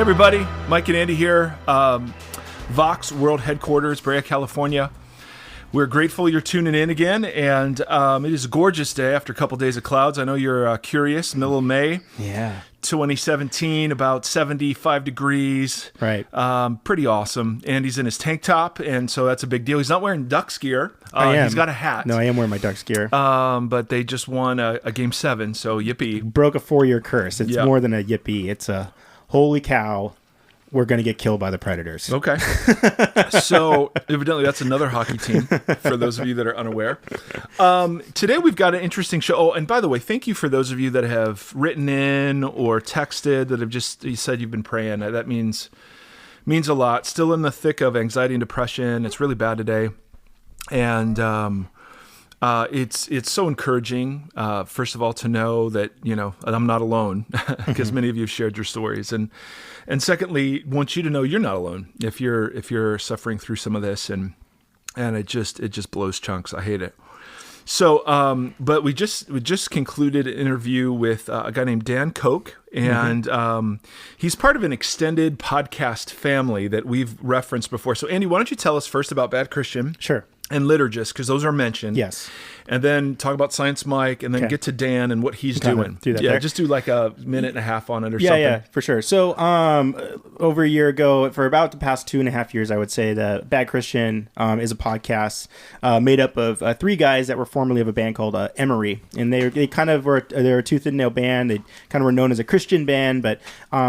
everybody, Mike and Andy here, Vox World Headquarters, Brea, California. We're grateful you're tuning in again, and it is a gorgeous day after a couple days of clouds. I know you're curious, middle of May. Yeah. 2017, about 75 degrees. Right. Pretty awesome. Andy's in his tank top, and so that's a big deal. He's not wearing Ducks gear. I am. He's got a hat. No, I am wearing my Ducks gear. But they just won a Game 7, so yippee. Broke a 4-year curse. It's more than a yippee. It's a holy cow. We're going to get killed by the Predators. Okay. So, evidently, that's another hockey team, for those of you that are unaware. Today, we've got an interesting show. Oh, and by the way, thank you for those of you that have written in or texted, that have just you said you've been praying. That means a lot. Still in the thick of anxiety and depression. It's really bad today. And it's so encouraging, first of all, to know that, I'm not alone, because many of you have shared your stories. And secondly, want you to know you're not alone if you're suffering through some of this, and it just blows chunks. I hate it. So, but we just concluded an interview with a guy named Dan Koch, and he's part of an extended podcast family that we've referenced before. So, Andy, why don't you tell us first about Bad Christian? Sure. And Liturgist, because those are mentioned. Yes. And then talk about Science Mike, and then get to Dan and what he's doing. Just do like a minute and a half on it or something. Yeah, for sure. So over a year ago, for about the past 2.5 years, I would say that Bad Christian is a podcast made up of 3 guys that were formerly of a band called Emery. And they kind of were, they were a tooth and nail band. They kind of were known as a Christian band, but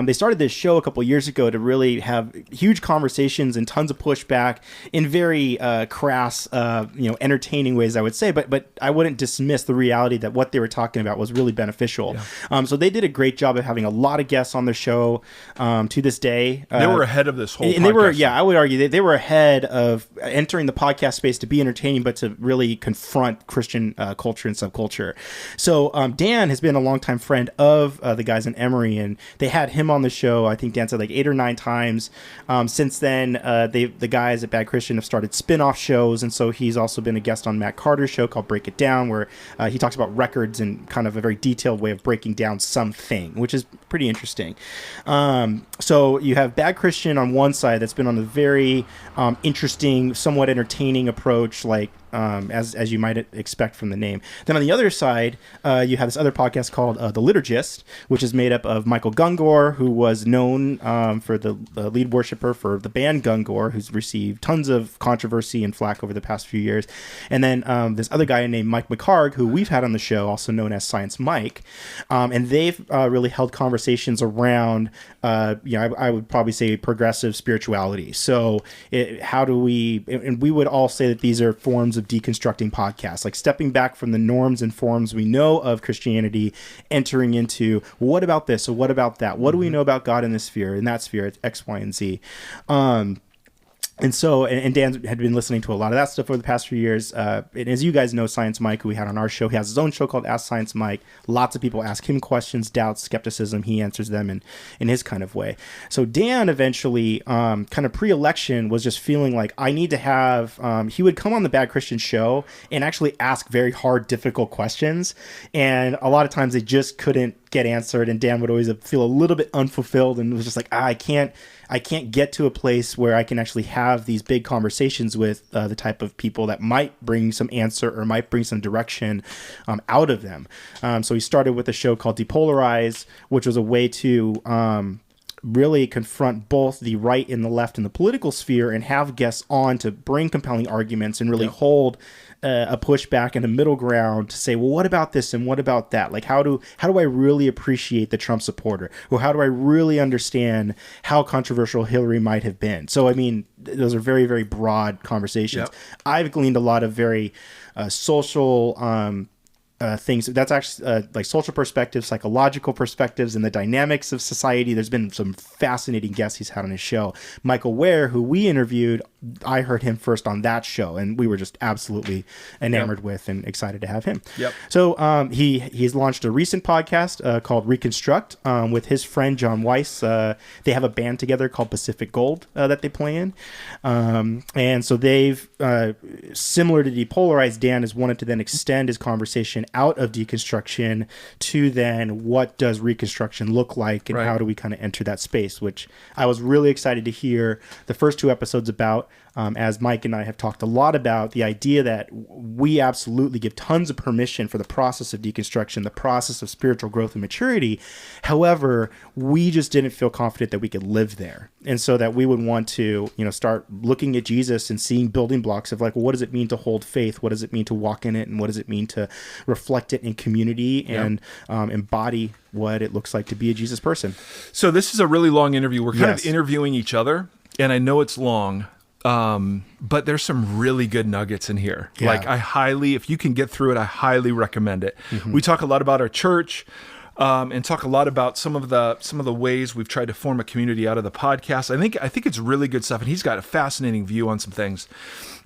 they started this show a couple years ago to really have huge conversations and tons of pushback in very crass, entertaining ways, I would say, but I wouldn't dismiss the reality that what they were talking about was really beneficial. Yeah. So they did a great job of having a lot of guests on the show to this day. They were ahead of this whole and podcast. I would argue they were ahead of entering the podcast space to be entertaining, but to really confront Christian culture and subculture. So Dan has been a longtime friend of the guys in Emery, and they had him on the show, I think Dan said like 8 or 9 times. Since then, the guys at Bad Christian have started spin-off shows, and so he's also been a guest on Matt Carter's show called Break It Down, where he talks about records in kind of a very detailed way of breaking down something, which is pretty interesting. So you have Bad Christian on one side that's been on a very interesting, somewhat entertaining approach, like as you might expect from the name. Then on the other side, you have this other podcast called The Liturgist, which is made up of Michael Gungor, who was known for the lead worshiper for the band Gungor, who's received tons of controversy and flack over the past few years. And then this other guy named Mike McHargue, who we've had on the show, also known as Science Mike. And they've really held conversations around, I would probably say progressive spirituality. So how do we, and we would all say that these are forms of deconstructing podcasts, like stepping back from the norms and forms we know of Christianity, entering into, well, what about this or what about that? What do we know about God in this sphere, in that sphere, X, Y, and Z? And so, and Dan had been listening to a lot of that stuff over the past few years. And as you guys know, Science Mike, who we had on our show, he has his own show called Ask Science Mike. Lots of people ask him questions, doubts, skepticism. He answers them in his kind of way. So Dan eventually, kind of pre-election, was just feeling like I need to have, he would come on the Bad Christian show and actually ask very hard, difficult questions. And a lot of times they just couldn't get answered. And Dan would always feel a little bit unfulfilled and was just like, I can't get to a place where I can actually have these big conversations with the type of people that might bring some answer or might bring some direction out of them. So he started with a show called Depolarized, which was a way to really confront both the right and the left in the political sphere and have guests on to bring compelling arguments and really hold a pushback and a middle ground to say, well, what about this and what about that? Like, how do I really appreciate the Trump supporter? Or how do I really understand how controversial Hillary might have been? So, I mean, those are very, very broad conversations. Yep. I've gleaned a lot of very social things. That's actually like social perspectives, psychological perspectives, and the dynamics of society. There's been some fascinating guests he's had on his show. Michael Ware, who we interviewed I heard him first on that show, and we were just absolutely enamored with and excited to have him. Yep. So he's launched a recent podcast called Reconstruct with his friend John Weiss. They have a band together called Pacific Gold that they play in. And so they've, similar to Depolarized, Dan has wanted to then extend his conversation out of deconstruction to then what does Reconstruction look like, and how do we kind of enter that space, which I was really excited to hear the first 2 episodes about. As Mike and I have talked a lot about, the idea that we absolutely give tons of permission for the process of deconstruction, the process of spiritual growth and maturity. However, we just didn't feel confident that we could live there. And so that we would want to, start looking at Jesus and seeing building blocks of like, well, what does it mean to hold faith? What does it mean to walk in it? And what does it mean to reflect it in community and embody what it looks like to be a Jesus person? So this is a really long interview. We're kind of interviewing each other, and I know it's long. But there's some really good nuggets in here. Yeah. Like if you can get through it, I highly recommend it. We talk a lot about our church, and talk a lot about some of the ways we've tried to form a community out of the podcast. I think it's really good stuff, and he's got a fascinating view on some things.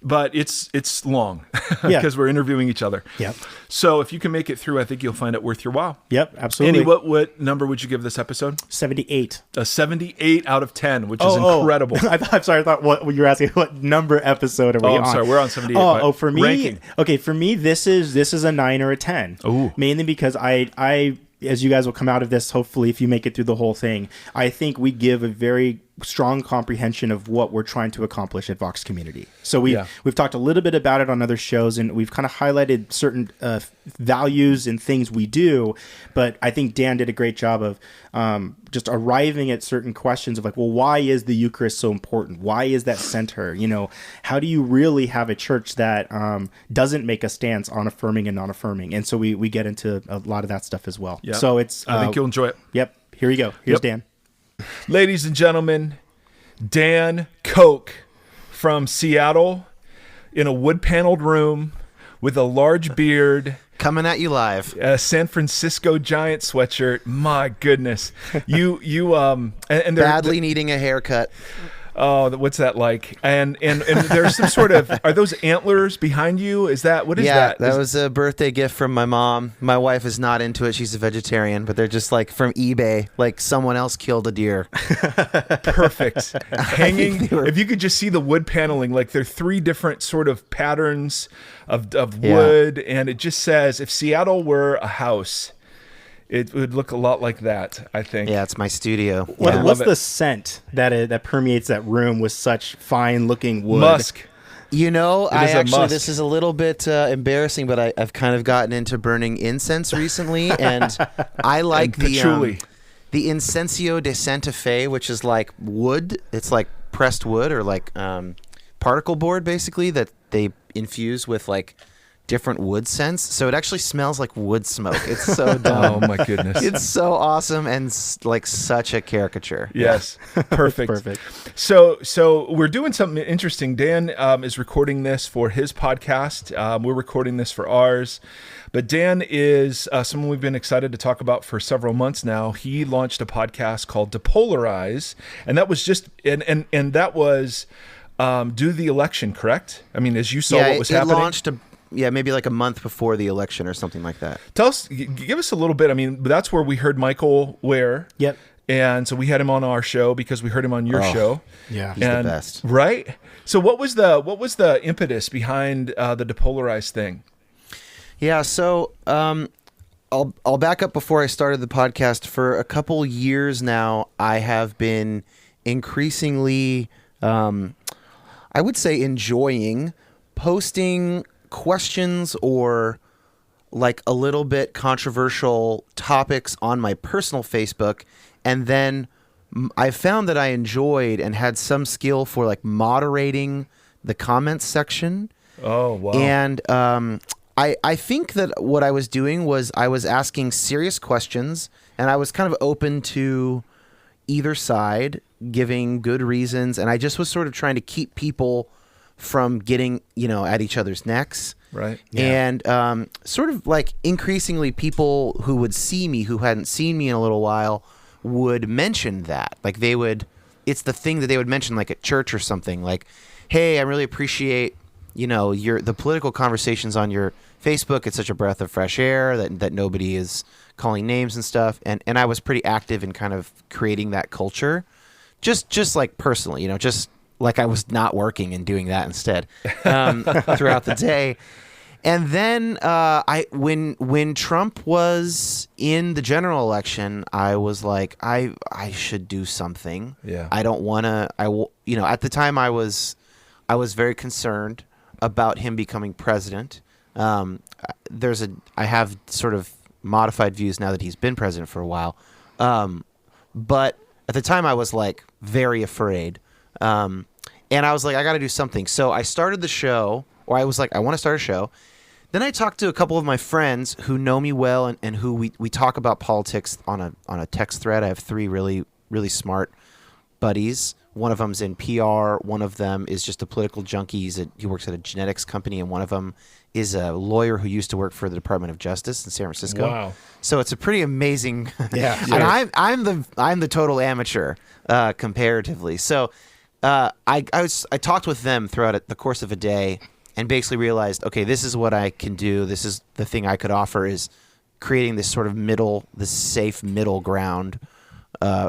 But it's long because we're interviewing each other. Yep. So if you can make it through, I think you'll find it worth your while. Yep, absolutely. Andy, what number would you give this episode? 78. A 78 out of 10, which is incredible. I'm sorry. I thought what you were asking. What number episode are we on? I'm sorry. We're on 78. For me, ranking. Okay, for me, this is a 9 or a 10. Ooh. Mainly because I, as you guys will come out of this, hopefully, if you make it through the whole thing, I think we give a very strong comprehension of what we're trying to accomplish at Vox Community. So we've talked a little bit about it on other shows, and we've kind of highlighted certain values and things we do. But I think Dan did a great job of just arriving at certain questions of like, well, why is the Eucharist so important? Why is that center? How do you really have a church that doesn't make a stance on affirming and non-affirming? And so we get into a lot of that stuff as well. Yeah. So I think you'll enjoy it. Yep. Here we go. Here's Dan. Ladies and gentlemen, Dan Koch from Seattle in a wood-paneled room with a large beard. Coming at you live. A San Francisco Giant sweatshirt. My goodness. You and badly needing a haircut. Oh, what's that like? And there's some sort of, are those antlers behind you? What is that? Yeah, that was a birthday gift from my mom. My wife is not into it. She's a vegetarian, but they're just like from eBay, like someone else killed a deer. Perfect. Hanging, if you could just see the wood paneling, like they're 3 different sort of patterns of wood, and it just says, if Seattle were a house, it would look a lot like that, I think. Yeah, it's my studio. What's the scent that permeates that room with such fine-looking wood? Musk. This is a little bit embarrassing, but I've kind of gotten into burning incense recently, and I like the Incencio de Santa Fe, which is like wood. It's like pressed wood or like particle board, basically, that they infuse with like different wood scents, so it actually smells like wood smoke. It's so dumb. Oh my goodness. It's so awesome and like such a caricature. Yes. Perfect. Perfect. So we're doing something interesting. Dan is recording this for his podcast. We're recording this for ours. But Dan is someone we've been excited to talk about for several months now. He launched a podcast called Depolarize, and that was just and that was due to the election, correct? I mean, as you saw what was happening. It launched maybe like a month before the election or something like that. Tell us, give us a little bit. I mean, that's where we heard Michael Ware. Yep. And so we had him on our show because we heard him on your show. Yeah, he's the best. Right? So what was the impetus behind the Depolarized thing? Yeah, so I'll back up before I started the podcast. For a couple years now, I have been increasingly, I would say, enjoying posting questions or like a little bit controversial topics on my personal Facebook, and then I found that I enjoyed and had some skill for like moderating the comments section. Oh, wow. And I think that what I was doing was I was asking serious questions, and I was kind of open to either side, giving good reasons, and I just was sort of trying to keep people from getting, at each other's necks. Right. Yeah. And sort of like increasingly people who would see me, who hadn't seen me in a little while, would mention that. Like it's the thing that they would mention like at church or something. Like, hey, I really appreciate, the political conversations on your Facebook. It's such a breath of fresh air that nobody is calling names and stuff. And I was pretty active in kind of creating that culture, just like personally, just like I was not working and doing that instead throughout the day. And then when Trump was in the general election, I was like, I should do something. Yeah. I don't want to. At the time I was very concerned about him becoming president. I have sort of modified views now that he's been president for a while. But at the time I was like very afraid. And I was like, I got to do something. So I started the show, or I was like, I want to start a show. Then I talked to a couple of my friends who know me well and who we talk about politics on a text thread. I have 3 really, really smart buddies. One of them's in PR. One of them is just a political junkie. He works at a genetics company, and one of them is a lawyer who used to work for the Department of Justice in San Francisco. Wow! So it's a pretty amazing. Yeah. And I'm the total amateur comparatively. So I talked with them throughout the course of a day, and basically realized, okay, this is what I can do. This is the thing I could offer, is creating this sort of this safe middle ground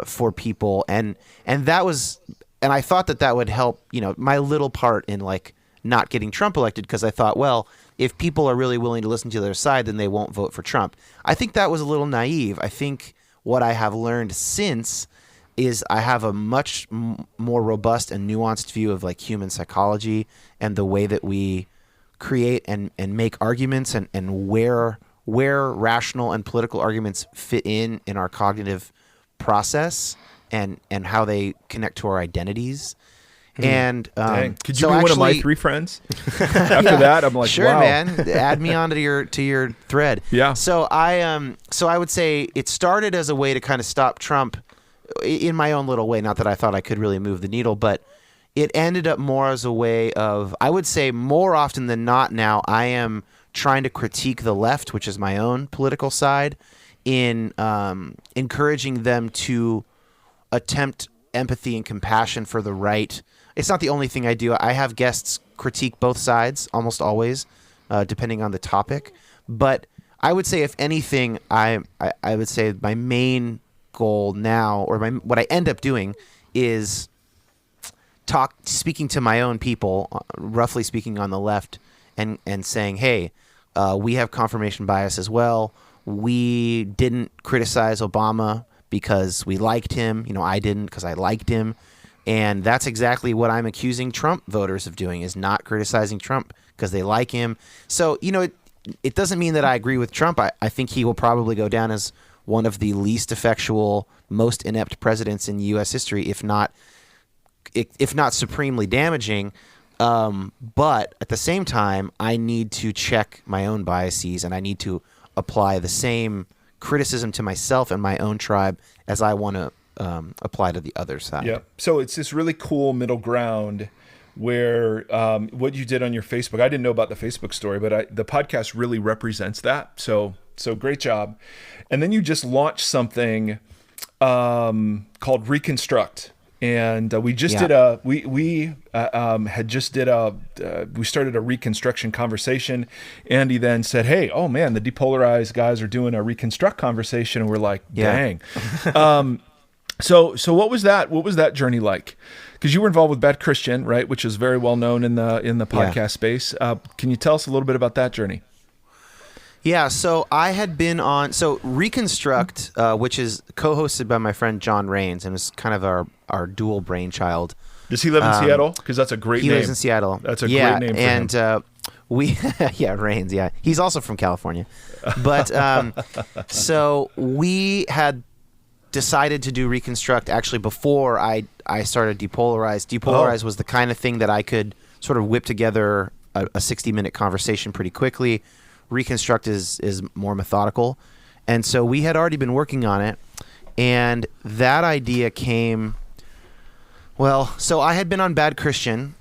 for people, and that was, and I thought that would help, my little part in like not getting Trump elected, because I thought, well, if people are really willing to listen to their side, then they won't vote for Trump. I think that was a little naive. I think what I have learned since is I have a much more robust and nuanced view of like human psychology and the way that we create and make arguments, and where rational and political arguments fit in our cognitive process, and how they connect to our identities. And could you be one of my 3 friends? After that, I'm like, sure, wow. man, add me onto your thread. Yeah. So I would say it started as a way to kind of stop Trump in my own little way. Not that I thought I could really move the needle, but it ended up more as a way of, I would say more often than not now, I am trying to critique the left, which is my own political side, in encouraging them to attempt empathy and compassion for the right. It's not the only thing I do. I have guests critique both sides almost always, depending on the topic. But I would say, if anything, I would say my main goal now, or what I end up doing, is speaking to my own people, roughly speaking on the left, and saying, hey, we have confirmation bias as well. We didn't criticize Obama because we liked him. I didn't, because I liked him. And that's exactly what I'm accusing Trump voters of doing, is not criticizing Trump because they like him. So, it doesn't mean that I agree with Trump. I think he will probably go down as one of the least effectual, most inept presidents in U.S. history, if not supremely damaging. But at the same time, I need to check my own biases, and I need to apply the same criticism to myself and my own tribe as I want to apply to the other side. Yeah. So it's this really cool middle ground where what you did on your Facebook, I didn't know about the Facebook story, but the podcast really represents that. So great job. And then you just launched something called Reconstruct. And we just did we started a Reconstruction conversation. Andy then said, hey, oh man, the depolarized guys are doing a Reconstruct conversation. And we're like, dang. So what was that journey like? Because you were involved with Bad Christian, right? Which is very well known in the podcast space. Can you tell us a little bit about that journey? Yeah, so I had been on Reconstruct, which is co-hosted by my friend John Rains, and it's kind of our dual brainchild. Does he live in Seattle? Because that's a great name. He lives in Seattle. That's a great name for him. And we, Rains, yeah. He's also from California. But so we had decided to do Reconstruct actually before I started Depolarized. Depolarized was the kind of thing that I could sort of whip together a 60-minute conversation pretty quickly. Reconstruct is more methodical. And so we had already been working on it. And that idea came, so I had been on Bad Christian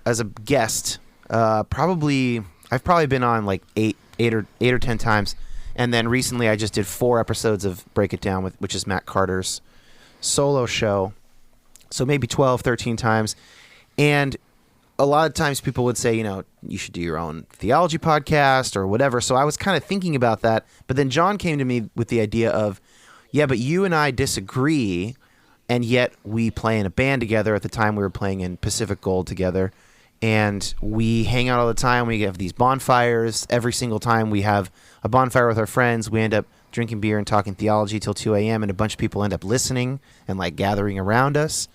as a guest. I've probably been on like eight or 10 times. And then recently I just did 4 episodes of Break It Down, which is Matt Carter's solo show. So maybe 12, 13 times. And a lot of times people would say, you should do your own theology podcast or whatever. So I was kind of thinking about that. But then John came to me with the idea of, yeah, but you and I disagree, and yet we play in a band together. At the time, we were playing in Pacific Gold together. And we hang out all the time. We have these bonfires. Every single time we have a bonfire with our friends, we end up drinking beer and talking theology till 2 a.m. And a bunch of people end up listening and like gathering around us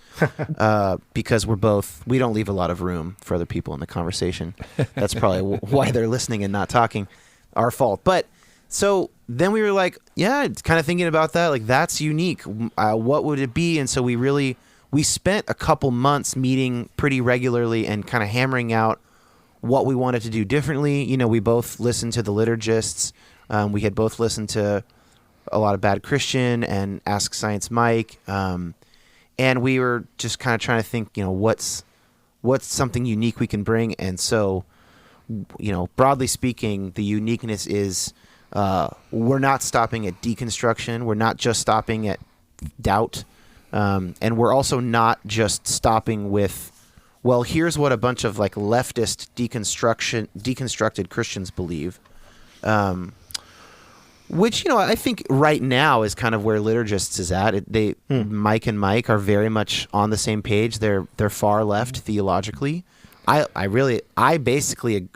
because we don't leave a lot of room for other people in the conversation. That's probably why they're listening and not talking. Our fault. But so then we were like, yeah, kind of thinking about that. Like, that's unique. What would it be? And so we spent a couple months meeting pretty regularly and kind of hammering out what we wanted to do differently. We both listened to the liturgists. We had both listened to a lot of Bad Christian and Ask Science Mike. And we were just kind of trying to think, what's something unique we can bring. And so, broadly speaking, the uniqueness is we're not stopping at deconstruction. We're not just stopping at doubt. And we're also not just stopping with, well, here's what a bunch of like leftist deconstructed Christians believe, which, I think right now is kind of where liturgists is at. Mike and Mike are very much on the same page. They're far left theologically. I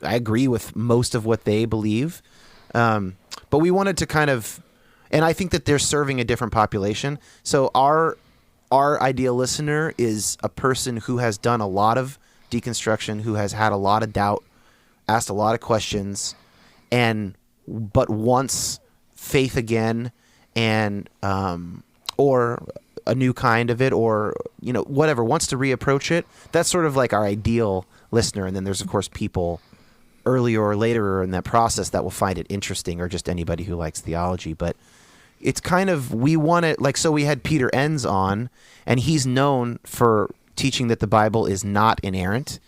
agree with most of what they believe. But we wanted to kind of, and I think that they're serving a different population. So our ideal listener is a person who has done a lot of deconstruction, who has had a lot of doubt, asked a lot of questions, but wants faith again, and or a new kind of it, or whatever, wants to reapproach it. That's sort of like our ideal listener. And then there's of course people earlier or later in that process that will find it interesting, or just anybody who likes theology. But it's kind of, we want it, like, so we had Peter Enns on, and he's known for teaching that the Bible is not inerrant.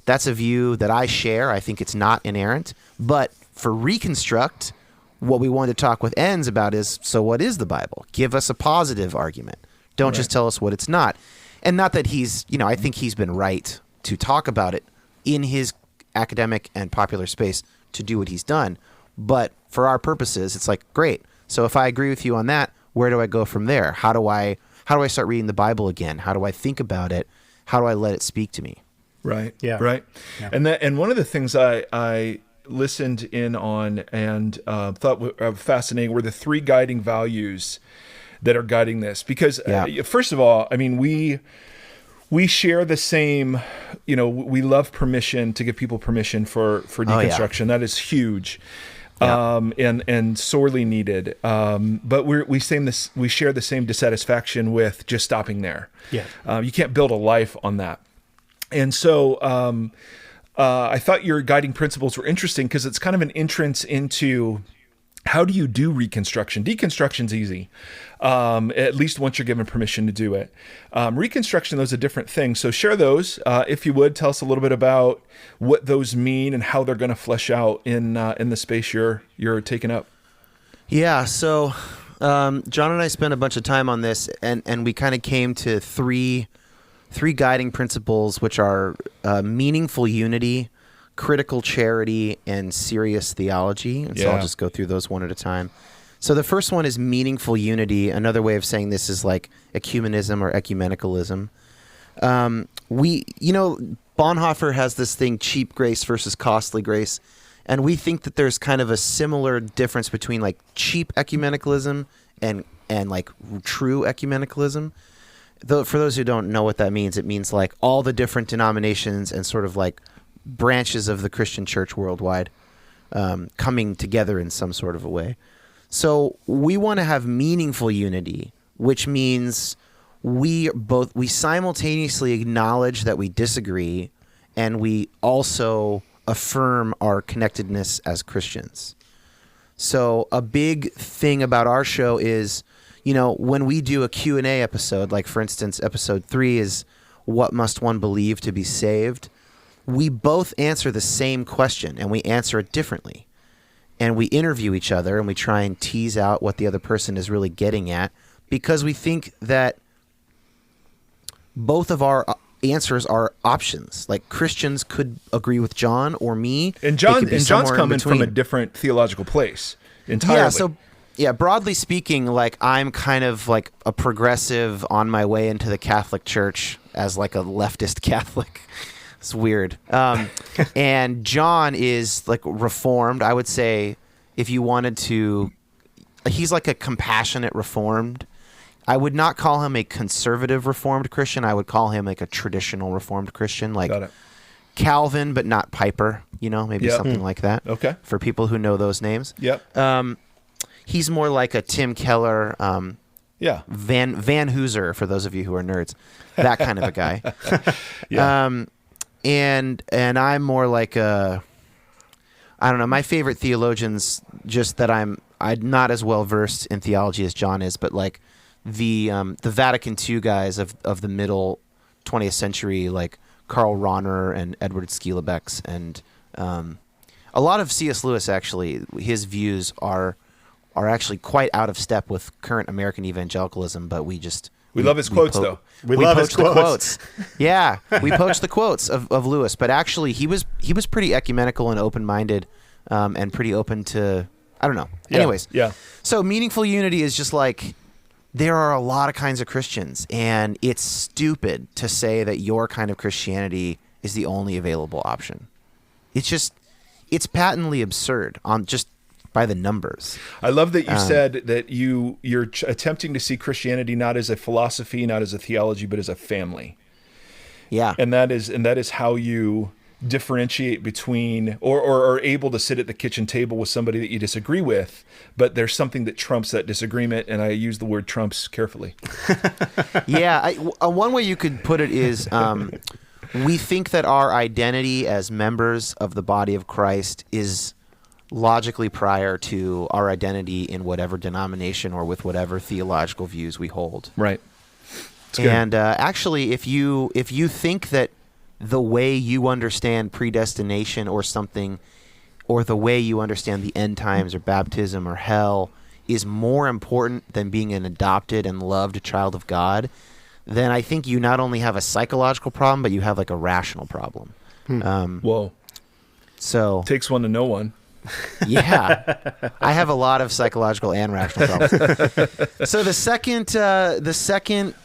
That's a view that I share. I think it's not inerrant. But for Reconstruct, what we wanted to talk with Enns about is, so what is the Bible? Give us a positive argument. Don't just tell us what it's not. And not that he's, I think he's been right to talk about it in his academic and popular space to do what he's done. But for our purposes, it's like, great. So if I agree with you on that, where do I go from there? How do I start reading the Bible again? How do I think about it? How do I let it speak to me? Right. Yeah. Right. Yeah. And one of the things I listened in on and thought were fascinating were the three guiding values that are guiding this. Because first of all, I mean, we share the same, we love permission, to give people permission for deconstruction. That is huge. And sorely needed. But we share the same dissatisfaction with just stopping there. Yeah. You can't build a life on that. And so I thought your guiding principles were interesting because it's kind of an entrance into how do you do reconstruction? Deconstruction's easy, at least once you're given permission to do it. Reconstruction, though, is a different thing. So share those, if you would. Tell us a little bit about what those mean and how they're going to flesh out in the space you're taking up. Yeah. So John and I spent a bunch of time on this, and we kind of came to three guiding principles, which are meaningful unity, critical charity, and serious theology. And so I'll just go through those one at a time. So the first one is meaningful unity. Another way of saying this is like ecumenism or ecumenicalism. Bonhoeffer has this thing, cheap grace versus costly grace. And we think that there's kind of a similar difference between like cheap ecumenicalism and like true ecumenicalism. Though, for those who don't know what that means, it means like all the different denominations and sort of like branches of the Christian church worldwide coming together in some sort of a way. So we want to have meaningful unity, which means we simultaneously acknowledge that we disagree, and we also affirm our connectedness as Christians. So a big thing about our show is, when we do a Q&A episode, like for instance, episode 3 is what must one believe to be saved? We both answer the same question, and we answer it differently. And we interview each other, and we try and tease out what the other person is really getting at, because we think that both of our answers are options. Like Christians could agree with John or me. And John's coming from a different theological place entirely. Broadly speaking, like I'm kind of like a progressive on my way into the Catholic Church as like a leftist Catholic. It's weird. And John is like Reformed. I would say if you wanted to, he's like a compassionate Reformed. I would not call him a conservative Reformed Christian. I would call him like a traditional Reformed Christian, like Calvin, but not Piper, maybe something like that. Okay. For people who know those names. Yep. He's more like a Tim Keller, Van Hooser, for those of you who are nerds, that kind of a guy. And I'm more like I don't know, my favorite theologians, just that I'm not as well versed in theology as John is, but like the Vatican II guys of the middle 20th century, like Karl Rahner and Edward Skielebex, and a lot of C.S. Lewis, actually, his views are actually quite out of step with current American evangelicalism, but we love his quotes, though. We love his quotes. Yeah, we poached the quotes of Lewis, but actually he was pretty ecumenical and open-minded, and pretty open to, I don't know. Anyways, so meaningful unity is just like, there are a lot of kinds of Christians, and it's stupid to say that your kind of Christianity is the only available option. It's patently absurd on just by the numbers. I love that you said that you're attempting to see Christianity not as a philosophy, not as a theology, but as a family. Yeah. And that is how you differentiate between or are able to sit at the kitchen table with somebody that you disagree with, but there's something that trumps that disagreement, and I use the word trumps carefully. Yeah. One way you could put it is we think that our identity as members of the body of Christ is logically prior to our identity in whatever denomination or with whatever theological views we hold. Right. And actually, if you think that the way you understand predestination or something, or the way you understand the end times or baptism or hell is more important than being an adopted and loved child of God, then I think you not only have a psychological problem, but you have like a rational problem. Whoa. So takes one to know one. Yeah, I have a lot of psychological and rational problems. So the second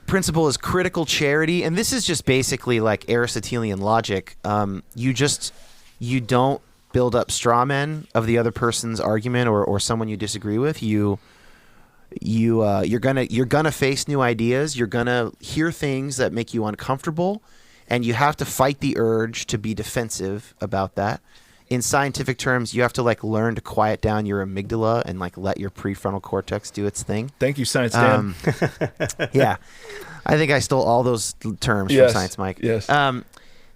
principle is critical charity, and this is just basically like Aristotelian logic. You don't build up straw men of the other person's argument or someone you disagree with. You're gonna face new ideas. You're gonna hear things that make you uncomfortable, and you have to fight the urge to be defensive about that. In scientific terms, you have to like learn to quiet down your amygdala and like let your prefrontal cortex do its thing. Thank you, Science Dan. Yeah, I think I stole all those terms from Science Mike. Yes.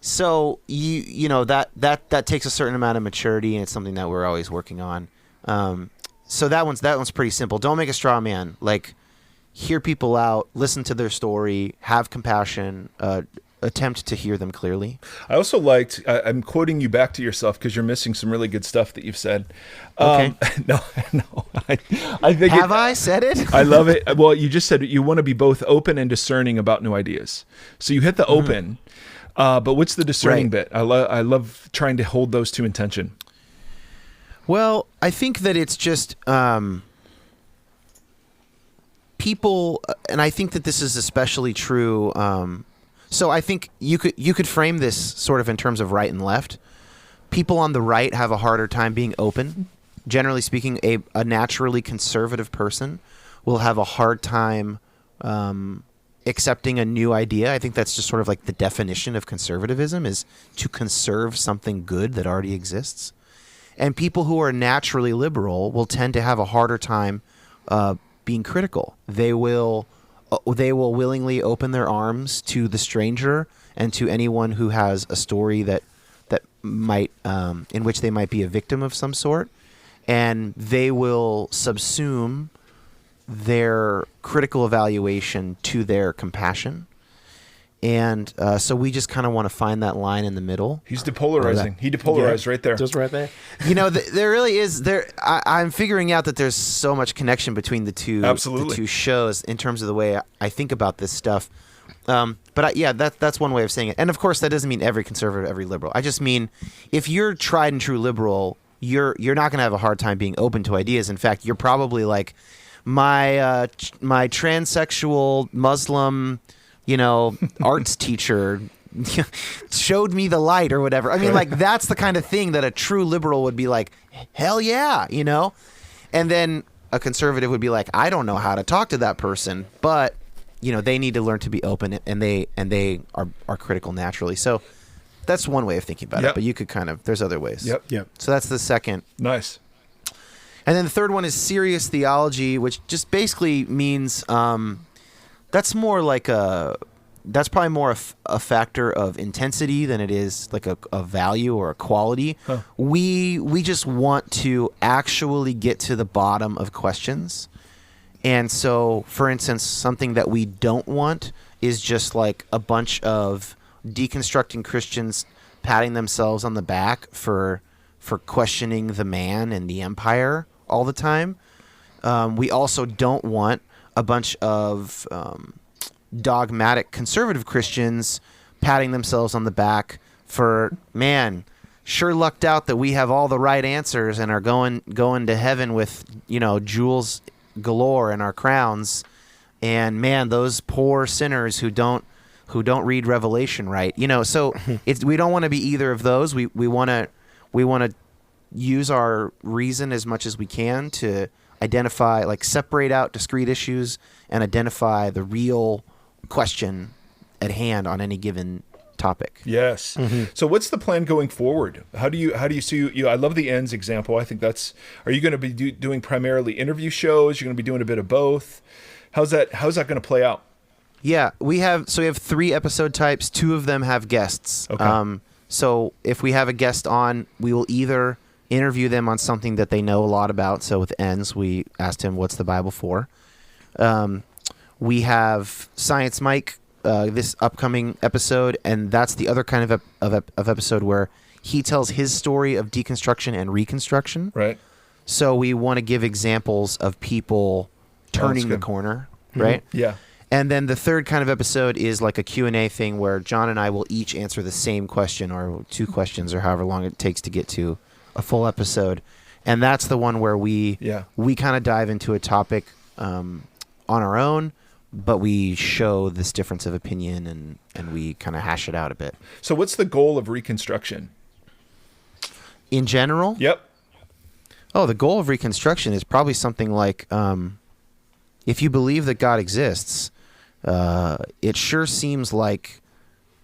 So you know that takes a certain amount of maturity, and it's something that we're always working on. So that one's pretty simple. Don't make a straw man. Like, hear people out, listen to their story, have compassion. Attempt to hear them clearly. I also liked, I'm quoting you back to yourself because you're missing some really good stuff that you've said. Okay. No. I think Have I said it? I love it. Well, you just said you want to be both open and discerning about new ideas. So you hit the open, but what's the discerning bit? I love trying to hold those two in tension. Well, I think that it's just people, and I think that this is especially true. So I think you could frame this sort of in terms of right and left. People on the right have a harder time being open. Generally speaking, a naturally conservative person will have a hard time accepting a new idea. I think that's just sort of like the definition of conservatism, is to conserve something good that already exists. And people who are naturally liberal will tend to have a harder time being critical. They will willingly open their arms to the stranger and to anyone who has a story that might in which they might be a victim of some sort, and they will subsume their critical evaluation to their compassion. And so we just kind of want to find that line in the middle. He's depolarizing. He depolarized right there. Just right there. You know, there really is. I'm figuring out that there's so much connection between the two. Absolutely. The two shows in terms of the way I think about this stuff. That's one way of saying it. And of course, that doesn't mean every conservative, every liberal. I just mean if you're tried and true liberal, you're not going to have a hard time being open to ideas. In fact, you're probably like my transsexual Muslim, arts teacher showed me the light or whatever. I mean, like that's the kind of thing that a true liberal would be like, hell yeah, And then a conservative would be like, I don't know how to talk to that person, but they need to learn to be open, and they are critical naturally. So that's one way of thinking about it. But you could there's other ways. Yep. So that's the second. Nice. And then the third one is serious theology, which just basically means that's probably more a factor of intensity than it is like a value or a quality. Huh. We just want to actually get to the bottom of questions. And so, for instance, something that we don't want is just like a bunch of deconstructing Christians patting themselves on the back for questioning the man and the empire all the time. We also don't want a bunch of dogmatic conservative Christians patting themselves on the back for, man, sure lucked out that we have all the right answers and are going to heaven with jewels galore in our crowns, and man, those poor sinners who don't read Revelation right. So we don't want to be either of those. We want to use our reason as much as we can to identify, like separate out discrete issues and identify the real question at hand on any given topic. Yes. Mm-hmm. So what's the plan going forward? How do you see I love the ends example. I think are you going to be doing primarily interview shows? You're going to be doing a bit of both. How's that going to play out? Yeah, we have 3 episode types. 2 of them have guests. Okay. So if we have a guest on, we will either interview them on something that they know a lot about. So with ends, we asked him, what's the Bible for? We have Science Mike, this upcoming episode, and that's the other kind of episode where he tells his story of deconstruction and reconstruction. Right. So we want to give examples of people turning the corner, right? Mm-hmm. Yeah. And then the third kind of episode is like a Q&A thing where John and I will each answer the same question or 2 questions or however long it takes to get to a full episode. And that's the one where we kind of dive into a topic on our own, but we show this difference of opinion and we kind of hash it out a bit. So what's the goal of Reconstruction? In general? Yep. Oh, the goal of Reconstruction is probably something like, if you believe that God exists, it sure seems like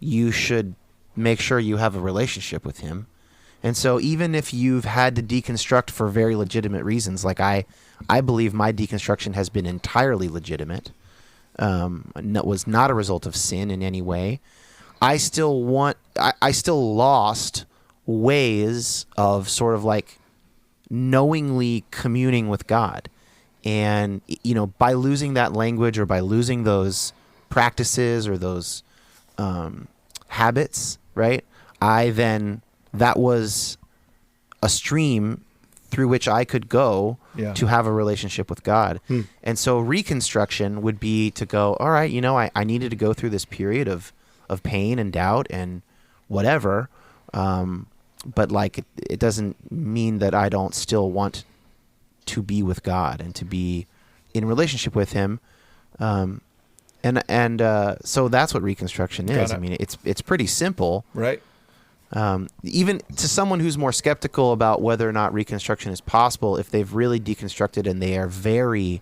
you should make sure you have a relationship with him. And so even if you've had to deconstruct for very legitimate reasons, like I believe my deconstruction has been entirely legitimate, was not a result of sin in any way, I still lost ways of sort of like knowingly communing with God. And, by losing that language or by losing those practices or those habits, right, that was a stream through which I could go to have a relationship with God. And so Reconstruction would be to go, all right, I needed to go through this period of pain and doubt and whatever, but like it doesn't mean that I don't still want to be with God and to be in relationship with him. So that's what Reconstruction is. I mean, it's pretty simple. Right. Even to someone who's more skeptical about whether or not Reconstruction is possible, if they've really deconstructed and they are very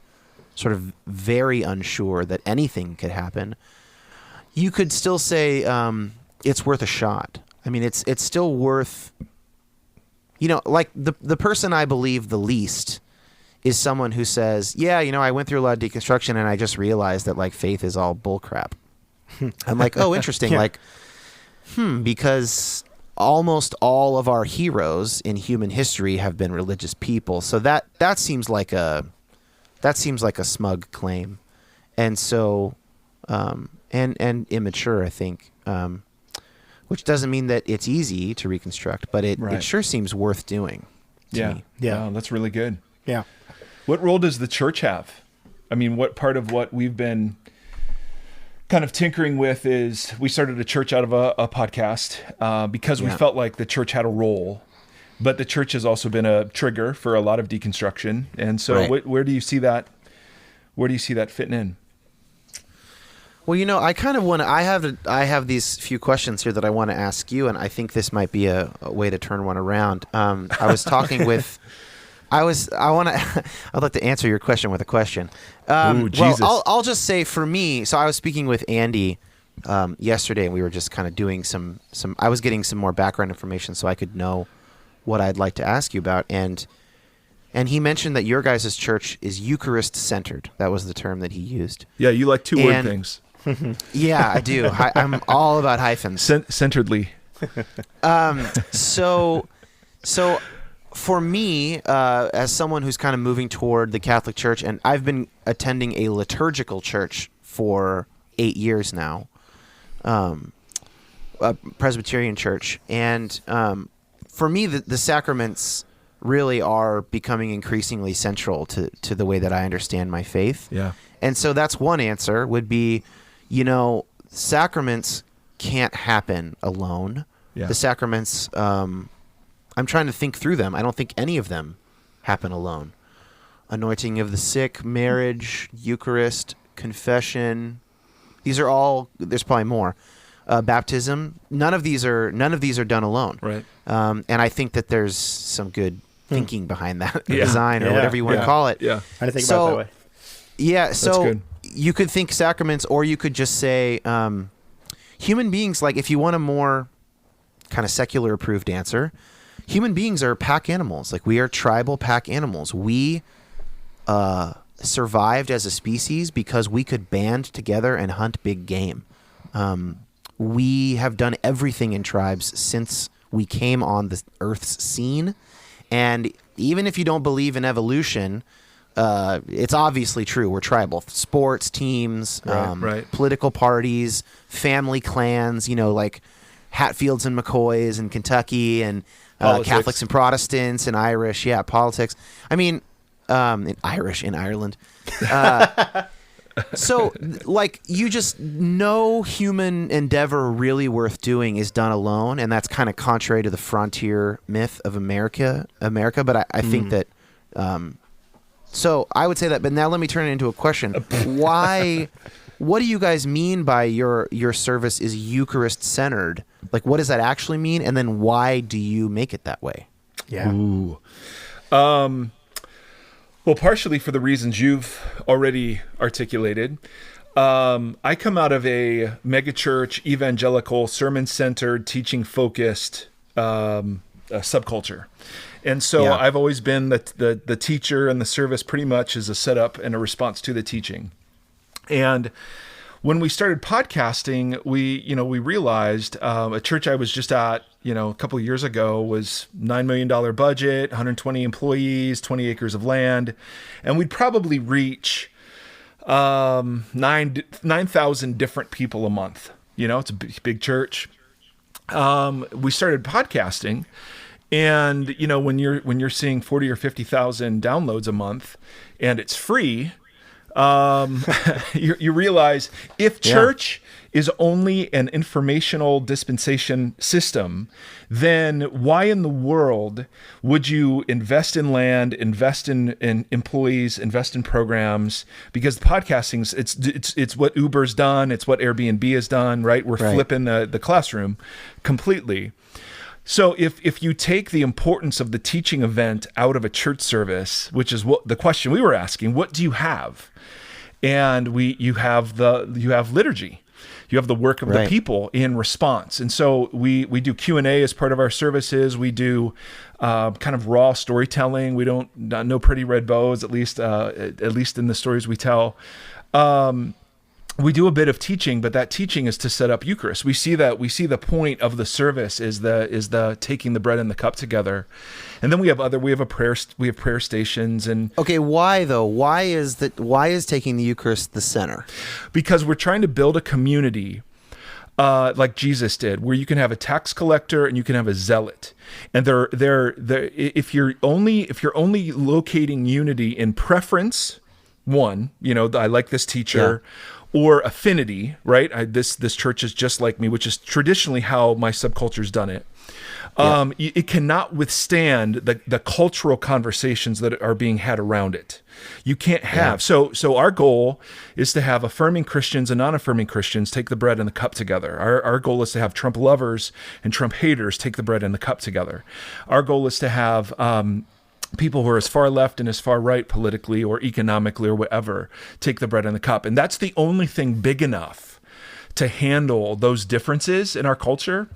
unsure that anything could happen, you could still say it's worth a shot. I mean, it's still worth, like the person I believe the least is someone who says, yeah, I went through a lot of deconstruction and I just realized that like faith is all bullcrap. I'm like, oh, interesting. Yeah. Like, because almost all of our heroes in human history have been religious people. So that seems like a smug claim. And so, and immature, I think, which doesn't mean that it's easy to reconstruct, but it sure seems worth doing to me. Yeah. Wow, that's really good. Yeah. What role does the church have? I mean, what part of what we've been kind of tinkering with is we started a church out of a podcast because we felt like the church had a role, but the church has also been a trigger for a lot of deconstruction. And so where do you see that? Where do you see that fitting in? Well, I kind of want to, I have these few questions here that I want to ask you, and I think this might be a way to turn one around. I was talking with, I'd like to answer your question with a question. Ooh, Jesus. Well, I'll just say for me, so I was speaking with Andy yesterday, and we were just kind of doing some, I was getting some more background information so I could know what I'd like to ask you about. And he mentioned that your guys' church is Eucharist-centered. That was the term that he used. Yeah, you like two-word things. Yeah, I do. I'm all about hyphens. Centeredly. So for me, as someone who's kind of moving toward the Catholic Church, and I've been attending a liturgical church for 8 years now, a Presbyterian church, and for me, the sacraments really are becoming increasingly central to the way that I understand my faith. Yeah. And so that's one answer would be, sacraments can't happen alone. Yeah. The sacraments, I'm trying to think through them. I don't think any of them happen alone. Anointing of the sick, marriage, Eucharist, confession. These are all, there's probably more. Baptism. None of these are done alone. Right. And I think that there's some good thinking behind that design or whatever you want to call it. Yeah. I think about it that way. Yeah. So good. You could think sacraments, or you could just say human beings, like if you want a more kind of secular approved answer, human beings are pack animals. Like we are tribal pack animals. We survived as a species because we could band together and hunt big game. We have done everything in tribes since we came on the Earth's scene. And even if you don't believe in evolution, it's obviously true. We're tribal. Sports teams, political parties, family clans, like Hatfields and McCoys in Kentucky, and Catholics and Protestants and Irish. Yeah, politics. I mean, Irish in Ireland. So, no human endeavor really worth doing is done alone, and that's kind of contrary to the frontier myth of America. But I think that, so I would say that, but now let me turn it into a question. What do you guys mean by your service is Eucharist-centered? Like, what does that actually mean? And then why do you make it that way? Yeah. Ooh. Well, partially for the reasons you've already articulated. I come out of a megachurch, evangelical, sermon-centered, teaching-focused subculture. And so I've always been the teacher, and the service pretty much is a setup and a response to the teaching. And when we started podcasting, we realized a church I was just at, a couple of years ago was $9 million budget, 120 employees, 20 acres of land. And we'd probably reach 9,000 different people a month. It's a big church. We started podcasting, and when you're seeing 40 or 50,000 downloads a month and it's free, you realize if church is only an informational dispensation system, then why in the world would you invest in land, invest in employees, invest in programs? Because podcasting, it's what Uber's done, it's what Airbnb has done, right? We're flipping the classroom completely. So if you take the importance of the teaching event out of a church service, which is what the question we were asking, what do you have? And you have liturgy. You have the work of the people in response. And so we do Q&A as part of our services. We do kind of raw storytelling. We don't no pretty red bows, at least in the stories we tell. We do a bit of teaching, but that teaching is to set up Eucharist. We see the point of the service is the taking the bread and the cup together. And then we have prayer stations. And okay, why though? Why is taking the Eucharist the center? Because we're trying to build a community like Jesus did, where you can have a tax collector and you can have a zealot. And if you're only locating unity in preference, one, I like this teacher, or affinity, right? This church is just like me, which is traditionally how my subculture's done it. It cannot withstand the cultural conversations that are being had around it. You can't have. So our goal is to have affirming Christians and non-affirming Christians take the bread and the cup together. Our goal is to have Trump lovers and Trump haters take the bread and the cup together. Our goal is to have people who are as far left and as far right politically or economically or whatever take the bread and the cup. And that's the only thing big enough to handle those differences in our culture.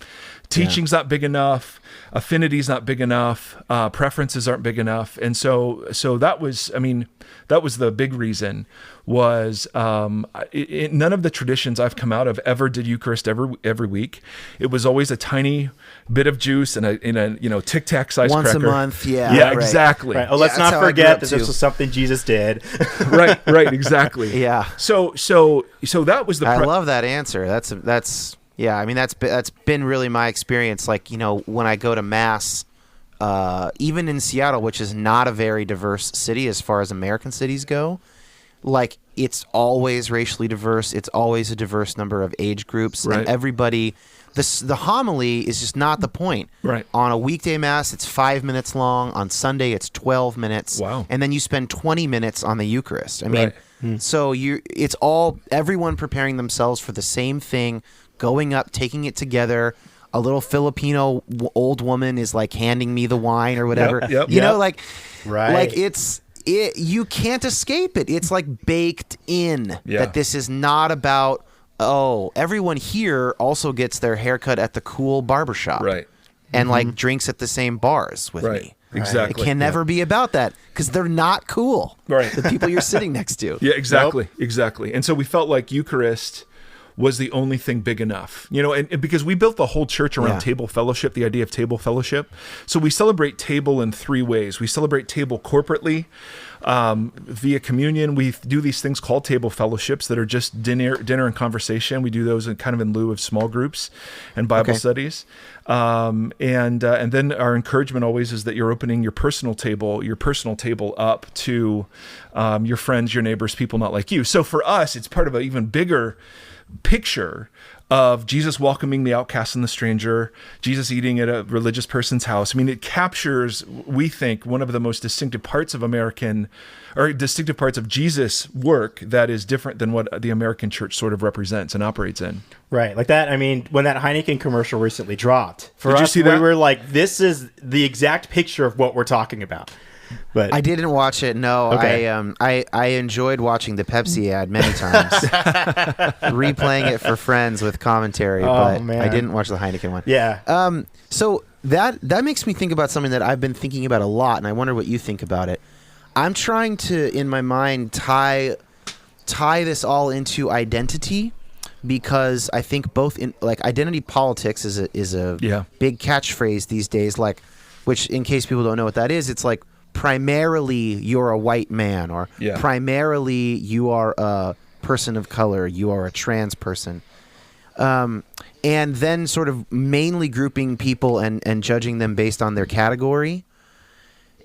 Teaching's not big enough, affinity's not big enough, preferences aren't big enough. And so that was the big reason was none of the traditions I've come out of ever did Eucharist every week. It was always a tiny bit of juice and a Tic Tac sized cracker. Once a month, yeah. Yeah, right. exactly. Right. Oh, let's not forget that this was something Jesus did. right, exactly. Yeah. So that was the I love that answer. That's yeah, I mean, that's been really my experience. Like, when I go to Mass, even in Seattle, which is not a very diverse city as far as American cities go, like, it's always racially diverse. It's always a diverse number of age groups. Right. And everybody, the homily is just not the point. Right. On a weekday Mass, it's 5 minutes long. On Sunday, it's 12 minutes. Wow. And then you spend 20 minutes on the Eucharist. I mean, Right. so it's all everyone preparing themselves for the same thing, going up, taking it together. A little Filipino old woman is like handing me the wine or whatever. Yep. You know, like, right. like you can't escape it. It's like baked in that this is not about, everyone here also gets their haircut at the cool barbershop. Right. And like drinks at the same bars with me. Exactly. It can never be about that because they're not cool. Right. The people you're sitting next to. Yeah, exactly. Nope. Exactly. And so we felt like Eucharist was the only thing big enough, and because we built the whole church around table fellowship, the idea of table fellowship. So we celebrate table in three ways. We celebrate table corporately, via communion. We do these things called table fellowships that are just dinner and conversation. We do those in lieu of small groups and Bible studies. And then our encouragement always is that you're opening your personal table up to your friends, your neighbors, people not like you. So for us, it's part of an even bigger picture of Jesus welcoming the outcast and the stranger, Jesus eating at a religious person's house. I mean, it captures, we think, one of the most distinctive parts of Jesus' work that is different than what the American church sort of represents and operates in. Right, like that. I mean, when that Heineken commercial recently dropped, for Did you us, see that? we were like, this is the exact picture of what we're talking about. But I didn't watch it. No, Okay. I enjoyed watching the Pepsi ad many times, replaying it for friends with commentary. But man. I didn't watch the Heineken one. yeah, So that makes me think about something that I've been thinking about a lot, and I wonder what you think about it. I'm trying to, in my mind, tie this all into identity, because I think both in like identity politics is a big catchphrase these days. Like, which in case people don't know what that is, it's like, primarily you're a white man, or primarily you are a person of color, you are a trans person, and then sort of mainly grouping people and judging them based on their category.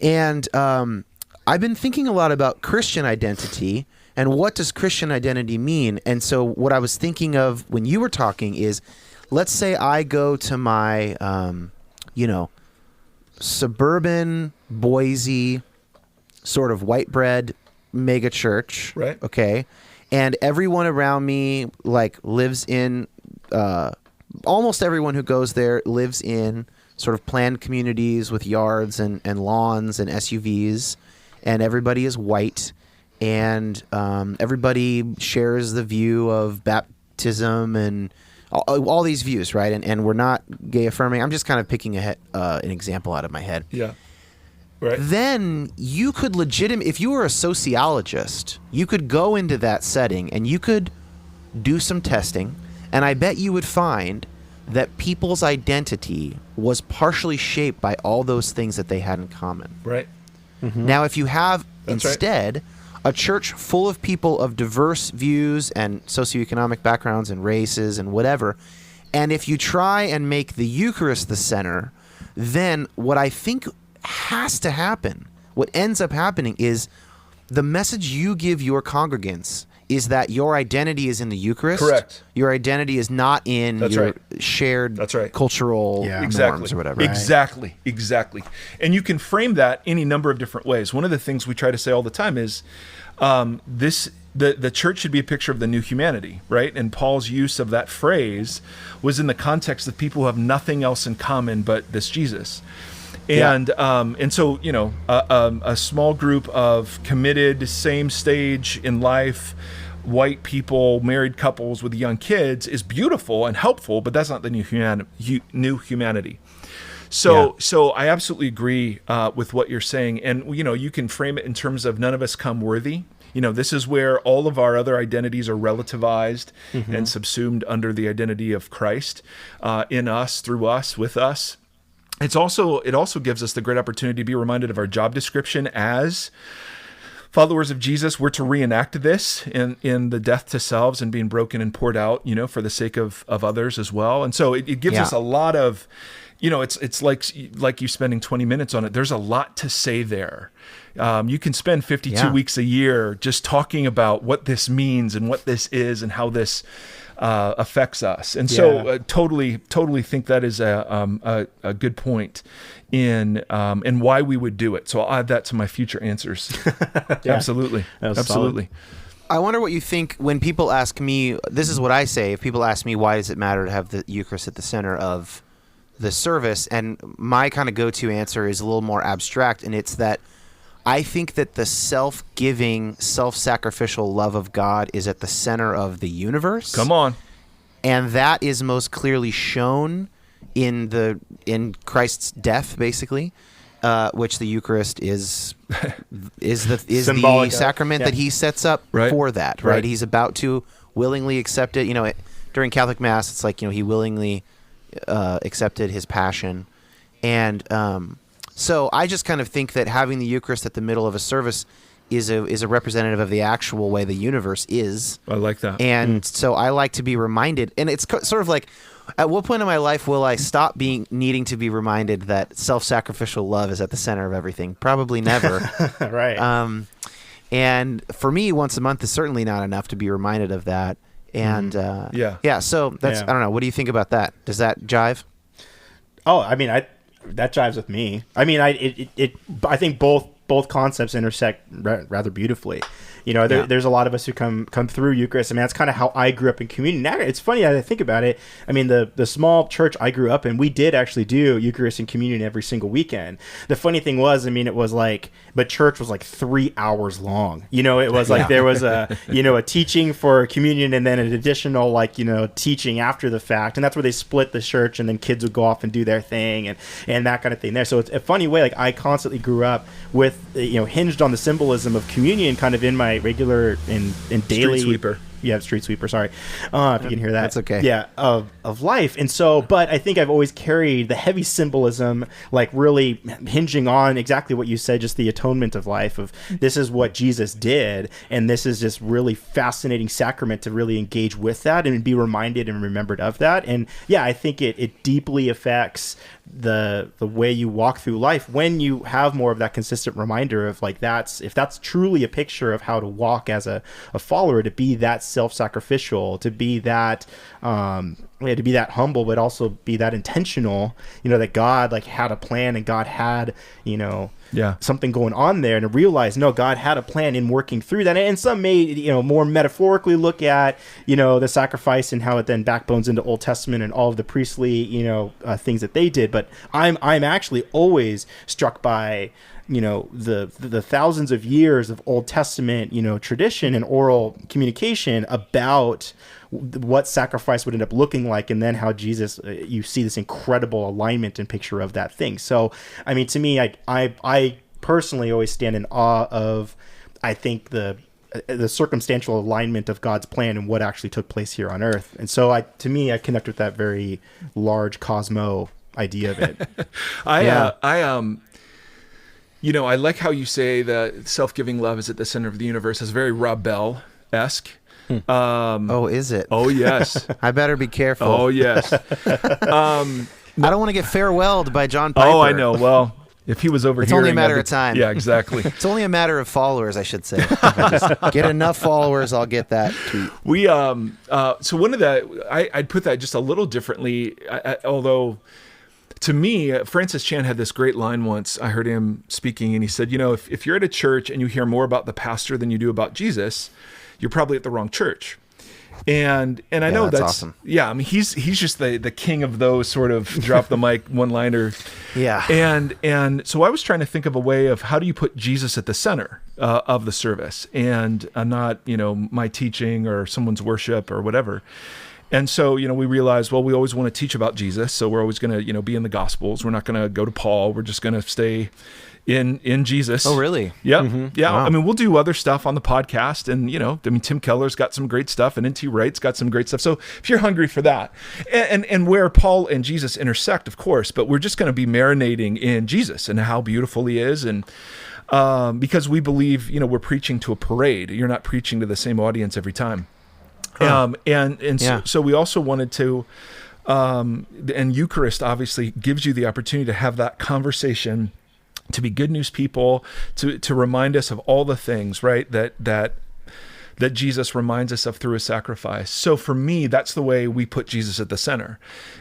And I've been thinking a lot about Christian identity and what does Christian identity mean. And so what I was thinking of when you were talking is, let's say I go to my suburban Boise sort of white bread mega church, right? Okay, and everyone around me like lives in almost everyone who goes there lives in sort of planned communities with yards and lawns and SUVs, and everybody is white, and everybody shares the view of baptism and all these views, right? And we're not gay affirming. I'm just kind of picking an example out of my head. Yeah. Right. Then you could if you were a sociologist, you could go into that setting and you could do some testing, and I bet you would find that people's identity was partially shaped by all those things that they had in common. Right. Mm-hmm. Now, if you have That's instead a church full of people of diverse views and socioeconomic backgrounds and races and whatever, and if you try and make the Eucharist the center, then what I think has to happen, what ends up happening is the message you give your congregants is that your identity is in the Eucharist. Correct. Your identity is not in your shared cultural norms or whatever. Exactly. And you can frame that any number of different ways. One of the things we try to say all the time is the church should be a picture of the new humanity, right? And Paul's use of that phrase was in the context of people who have nothing else in common but this Jesus. And so, a small group of committed, same stage in life, white people, married couples with young kids is beautiful and helpful, but that's not the new humanity. So I absolutely agree with what you're saying. And, you can frame it in terms of none of us come worthy. This is where all of our other identities are relativized and subsumed under the identity of Christ in us, through us, with us. It also gives us the great opportunity to be reminded of our job description as followers of Jesus. We're to reenact this in the death to selves and being broken and poured out, for the sake of others as well. And so it gives us a lot of, it's like you spending 20 minutes on it. There's a lot to say there. You can spend 52 weeks a year just talking about what this means and what this is and how this affects us. And so totally think that is a good point in why we would do it. So I'll add that to my future answers. Absolutely. Solid. I wonder what you think when people ask me, this is what I say, if people ask me, why does it matter to have the Eucharist at the center of the service? And my kind of go-to answer is a little more abstract, and it's that I think that the self-giving, self-sacrificial love of God is at the center of the universe. Come on. And that is most clearly shown in Christ's death, basically, which the Eucharist is the sacrament that he sets up for that, right? He's about to willingly accept it. During Catholic Mass, it's like, he willingly accepted his passion. And so I just kind of think that having the Eucharist at the middle of a service is a representative of the actual way the universe is. I like that. And so I like to be reminded, and it's sort of like, at what point in my life will I stop needing to be reminded that self-sacrificial love is at the center of everything? Probably never. Right. And for me, once a month is certainly not enough to be reminded of that. And so that's, I don't know. What do you think about that? Does that jive? Oh, I mean, that jives with me. I mean, I think both concepts intersect rather beautifully. There's a lot of us who come through Eucharist. I mean, that's kind of how I grew up in communion. Now, it's funny as I think about it. I mean, the small church I grew up in, we did actually do Eucharist and communion every single weekend. The funny thing was, I mean, it was like, but church was like 3 hours long. It was like there was a teaching for communion and then an additional teaching after the fact, and that's where they split the church, and then kids would go off and do their thing and that kind of thing there. So it's a funny way. Like I constantly grew up with hinged on the symbolism of communion, kind of in my regular and daily street sweeper. Yeah, street sweeper. Sorry, if you can hear that. That's okay. Yeah, of life, and so, but I think I've always carried the heavy symbolism, like really hinging on exactly what you said, just the atonement of life. Of this is what Jesus did, and this is just really fascinating sacrament to really engage with that and be reminded and remembered of that. And yeah, I think it deeply affects the way you walk through life when you have more of that consistent reminder of like if that's truly a picture of how to walk as a follower, to be that self-sacrificial, to be that to be that humble, but also be that intentional, that God had a plan and God had something going on there, and to realize God had a plan in working through that. And some may more metaphorically look at the sacrifice and how it then backbones into Old Testament and all of the priestly things that they did. But I'm actually always struck by the thousands of years of Old Testament tradition and oral communication about what sacrifice would end up looking like, and then how Jesus, you see this incredible alignment and picture of that thing. So I mean, to me, I personally always stand in awe of, I think, the circumstantial alignment of God's plan and what actually took place here on earth. And so to me I connect with that very large cosmo idea of it. I like how you say that self-giving love is at the center of the universe. It's very Rob Bell-esque. Is it? Oh, yes. I better be careful. Oh, yes. I don't want to get farewelled by John Piper. Oh, I know. Well, If he was over It's here, only a matter of time. Yeah, exactly. It's only a matter of followers, I should say. If I just get enough followers, I'll get that tweet. We so one of the I'd put that just a little differently, although to me, Francis Chan had this great line once. I heard him speaking, and he said, if you're at a church and you hear more about the pastor than you do about Jesus, you're probably at the wrong church. And I know that's awesome. Yeah, I mean he's just the king of those sort of drop the mic one-liner. Yeah. And so I was trying to think of a way of how do you put Jesus at the center of the service, and not my teaching or someone's worship or whatever. And so, we realized, well, we always want to teach about Jesus. So we're always going to, be in the Gospels. We're not going to go to Paul. We're just going to stay in Jesus. Oh, really? Yeah. Mm-hmm. Yeah. Wow. I mean, we'll do other stuff on the podcast, and, Tim Keller's got some great stuff, and N.T. Wright's got some great stuff. So if you're hungry for that, and where Paul and Jesus intersect, of course, but we're just going to be marinating in Jesus and how beautiful he is. And, because we believe, we're preaching to a parade. You're not preaching to the same audience every time. So we also wanted to, and Eucharist obviously gives you the opportunity to have that conversation, to be good news people, to remind us of all the things, right, that Jesus reminds us of through his sacrifice. So for me, that's the way we put Jesus at the center,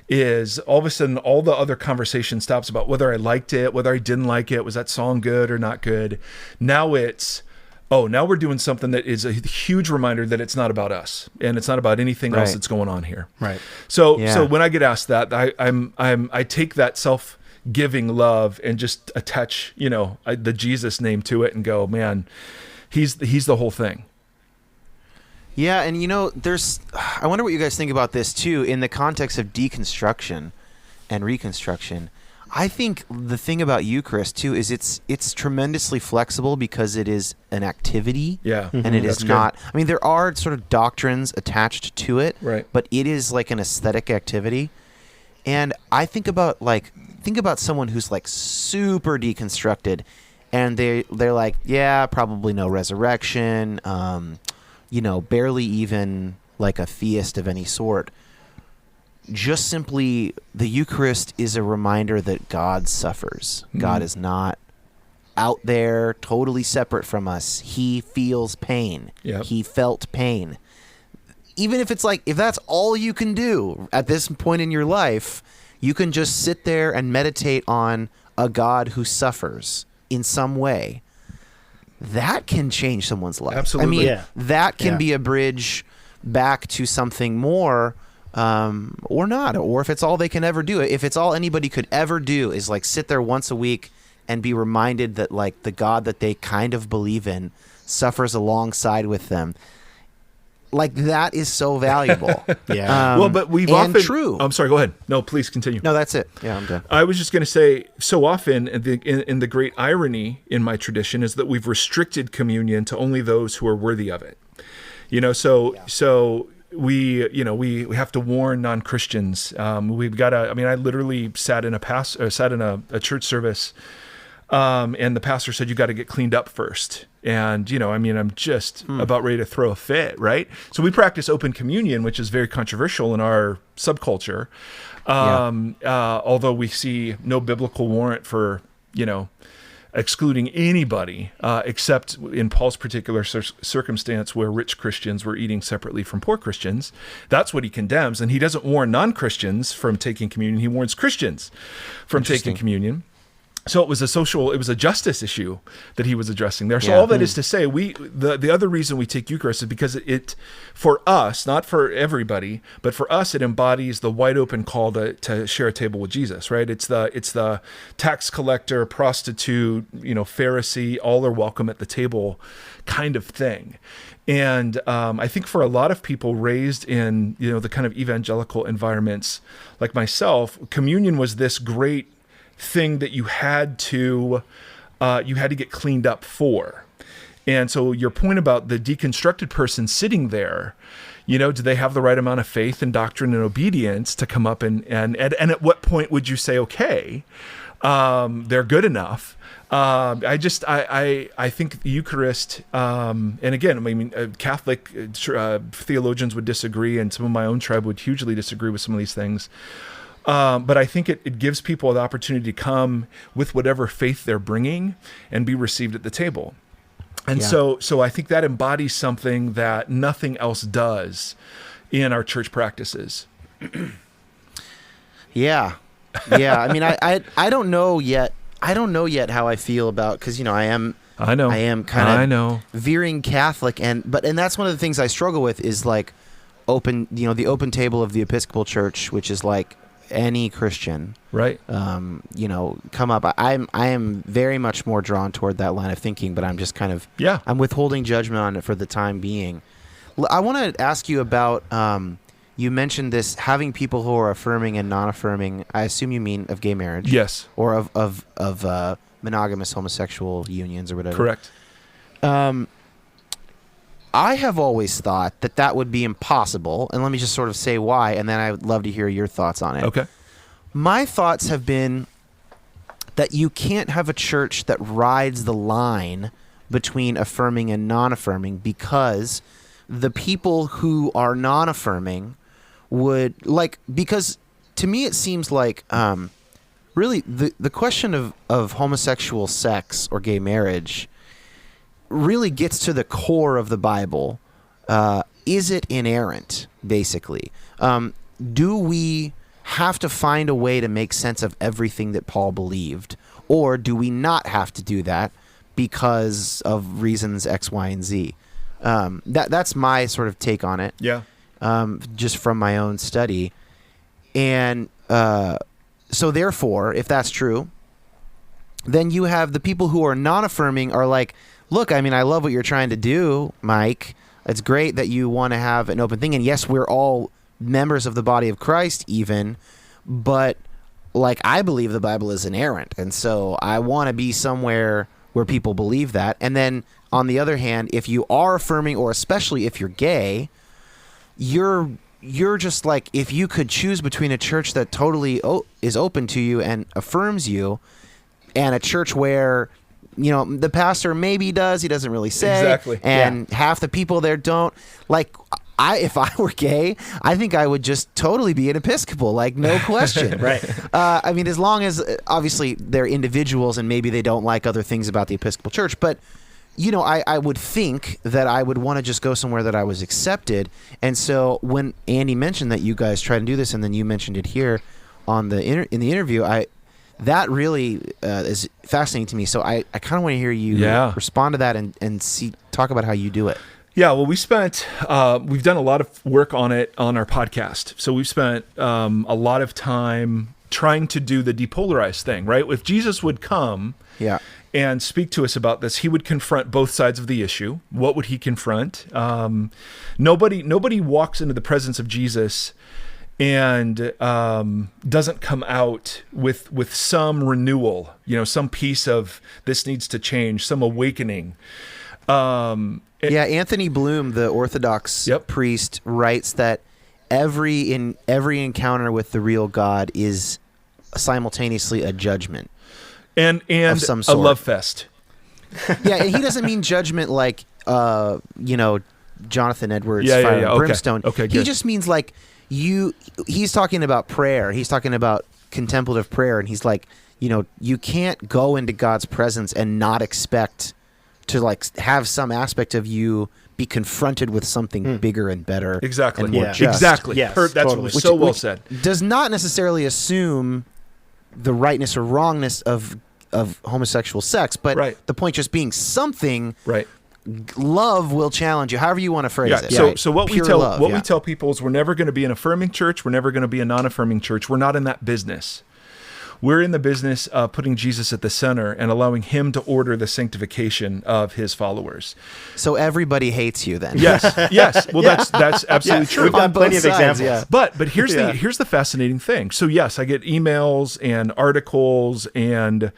is all of a sudden all the other conversation stops about whether I liked it, whether I didn't like it, was that song good or not good. Now now we're doing something that is a huge reminder that it's not about us, and it's not about anything else that's going on here. Right. So when I get asked that, I take that self-giving love and just attach, the Jesus name to it and go, man, he's the whole thing. Yeah, and I wonder what you guys think about this too in the context of deconstruction and reconstruction. I think the thing about Eucharist too is it's tremendously flexible because it is an activity. Yeah. And it is not, I mean, there are sort of doctrines attached to it, right, but it is like an aesthetic activity. And I think about someone who's like super deconstructed, and they're like, yeah, probably no resurrection, barely even like a theist of any sort. Just simply, the Eucharist is a reminder that God suffers. God is not out there totally separate from us. He feels pain. Yep. He felt pain. Even if it's if that's all you can do at this point in your life, you can just sit there and meditate on a God who suffers in some way. That can change someone's life. Absolutely. I mean, that can be a bridge back to something more, or not, or if it's all they can ever do, if it's all anybody could ever do is sit there once a week and be reminded that the God that they kind of believe in suffers alongside with them. That is so valuable. Yeah. Well, but we've and often... true. I'm sorry, go ahead. No, please continue. No, that's it. Yeah, I'm done. I was just going to say, so often, in the great irony in my tradition is that we've restricted communion to only those who are worthy of it. So we have to warn non-Christians. We've got to... I mean, I literally sat in a church service, and the pastor said, you got to get cleaned up first. And, I'm just about ready to throw a fit, right? So we practice open communion, which is very controversial in our subculture. Although we see no biblical warrant for, excluding anybody, except in Paul's particular circumstance where rich Christians were eating separately from poor Christians. That's what he condemns. And he doesn't warn non-Christians from taking communion. He warns Christians from taking communion. So it was a justice issue that he was addressing there. So all that is to say, the other reason we take Eucharist is because it, for us, not for everybody, but for us, it embodies the wide open call to share a table with Jesus, right? It's the tax collector, prostitute, Pharisee, all are welcome at the table kind of thing. And I think for a lot of people raised in, the kind of evangelical environments like myself, communion was this great thing that you had to get cleaned up for. And so your point about the deconstructed person sitting there, do they have the right amount of faith and doctrine and obedience to come up and at what point would you say, okay, they're good enough? I think the Eucharist, and again, Catholic theologians would disagree, and some of my own tribe would hugely disagree with some of these things. But I think it gives people the opportunity to come with whatever faith they're bringing and be received at the table. And so I think that embodies something that nothing else does in our church practices. Yeah. I mean, I don't know yet. I don't know yet how I feel about, because I am kind of veering Catholic, and that's one of the things I struggle with is like the open table of the Episcopal Church, which is like any Christian, right? Come up. I am very much more drawn toward that line of thinking, but I'm just kind of I'm withholding judgment on it for the time being. I want to ask you about. You mentioned this, having people who are affirming and non-affirming. I assume you mean of gay marriage, yes, or of monogamous homosexual unions or whatever. Correct. I have always thought that would be impossible, and let me just sort of say why, and then I would love to hear your thoughts on it. Okay. My thoughts have been that you can't have a church that rides the line between affirming and non-affirming, because the people who are non-affirming would because to me it seems like really the question of homosexual sex or gay marriage really gets to the core of the Bible. Is it inerrant, basically? Do we have to find a way to make sense of everything that Paul believed, or do we not have to do that because of reasons X, Y, and Z? That's my sort of take on it. Yeah. Just from my own study. And so therefore, if that's true, then you have the people who are non-affirming are like, look, I mean, I love what you're trying to do, Mike. It's great that you want to have an open thing. And yes, we're all members of the body of Christ even, but I believe the Bible is inerrant. And so I want to be somewhere where people believe that. And then on the other hand, if you are affirming, or especially if you're gay, you're just like, if you could choose between a church that totally is open to you and affirms you, and a church where the pastor maybe does, he doesn't really say, exactly, and half the people there don't. If I were gay, I think I would just totally be an Episcopal, no question. Right. I mean, as long as obviously they're individuals and maybe they don't like other things about the Episcopal Church, but I would think that I would want to just go somewhere that I was accepted. And so when Andy mentioned that you guys try to do this, and then you mentioned it here on in the interview, that really is fascinating to me. So I kind of want to hear you respond to that and talk about how you do it. Yeah, well, we've done a lot of work on it on our podcast. So we've spent a lot of time trying to do the depolarized thing, right? If Jesus would come and speak to us about this, he would confront both sides of the issue. What would he confront? Nobody walks into the presence of Jesus and doesn't come out with some renewal, some piece of this needs to change, some awakening. Anthony Bloom, the Orthodox priest, writes that every encounter with the real God is simultaneously a judgment and of some sort. A love fest. Yeah, and he doesn't mean judgment like Jonathan Edwards, fire and brimstone. Okay, he just means he's talking about prayer. He's talking about contemplative prayer, and he's like, you can't go into God's presence and not expect to have some aspect of you be confronted with something bigger and better. Exactly. And more just. Exactly. Yes, that's totally. so well said. Does not necessarily assume the rightness or wrongness of homosexual sex, but the point just being something. Right. Love will challenge you, however you want to phrase it. So what we tell people is we're never going to be an affirming church. We're never going to be a non-affirming church. We're not in that business. We're in the business of putting Jesus at the center and allowing him to order the sanctification of his followers. So everybody hates you then. Yes. Well, that's absolutely true. We've got plenty of examples. Yeah. But here's the fascinating thing. So yes, I get emails and articles and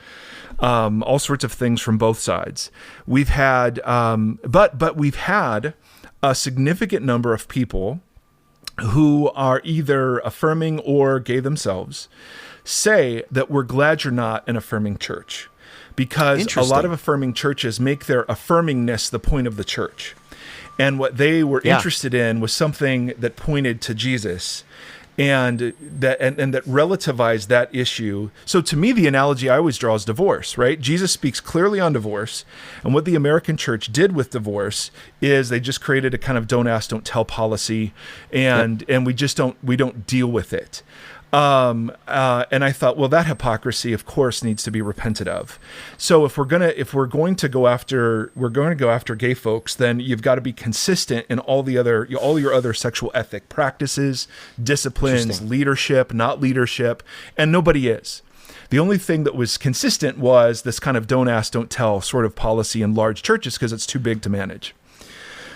all sorts of things from both sides. We've had, but we've had a significant number of people who are either affirming or gay themselves say that we're glad you're not an affirming church, because a lot of affirming churches make their affirmingness the point of the church. And what they were interested in was something that pointed to Jesus. and that relativize that issue. So to me, the analogy I always draw is divorce, right? Jesus speaks clearly on divorce, and what the American church did with divorce is they just created a kind of don't ask, don't tell policy, and we don't deal with it. And I thought, well, that hypocrisy, of course, needs to be repented of. So if we're going to go after gay folks, then you've got to be consistent in all your other sexual ethic practices, disciplines, leadership, not leadership, and nobody is. The only thing that was consistent was this kind of don't ask, don't tell sort of policy in large churches because it's too big to manage.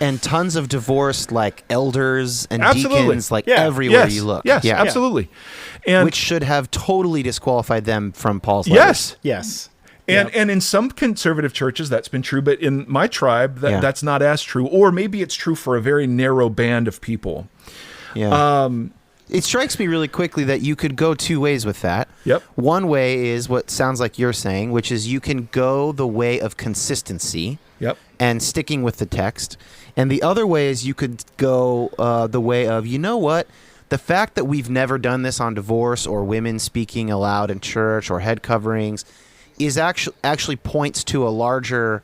And tons of divorced like elders and absolutely. Deacons everywhere you look. Yes, absolutely. And which should have totally disqualified them from Paul's letters. Yes. And in some conservative churches that's been true, but in my tribe that's not as true, or maybe it's true for a very narrow band of people. Yeah. It strikes me really quickly that you could go two ways with that. Yep. One way is what sounds like you're saying, which is you can go the way of consistency. Yep. And sticking with the text. And the other way is you could go the way of, you know what? The fact that we've never done this on divorce or women speaking aloud in church or head coverings is actually points to a larger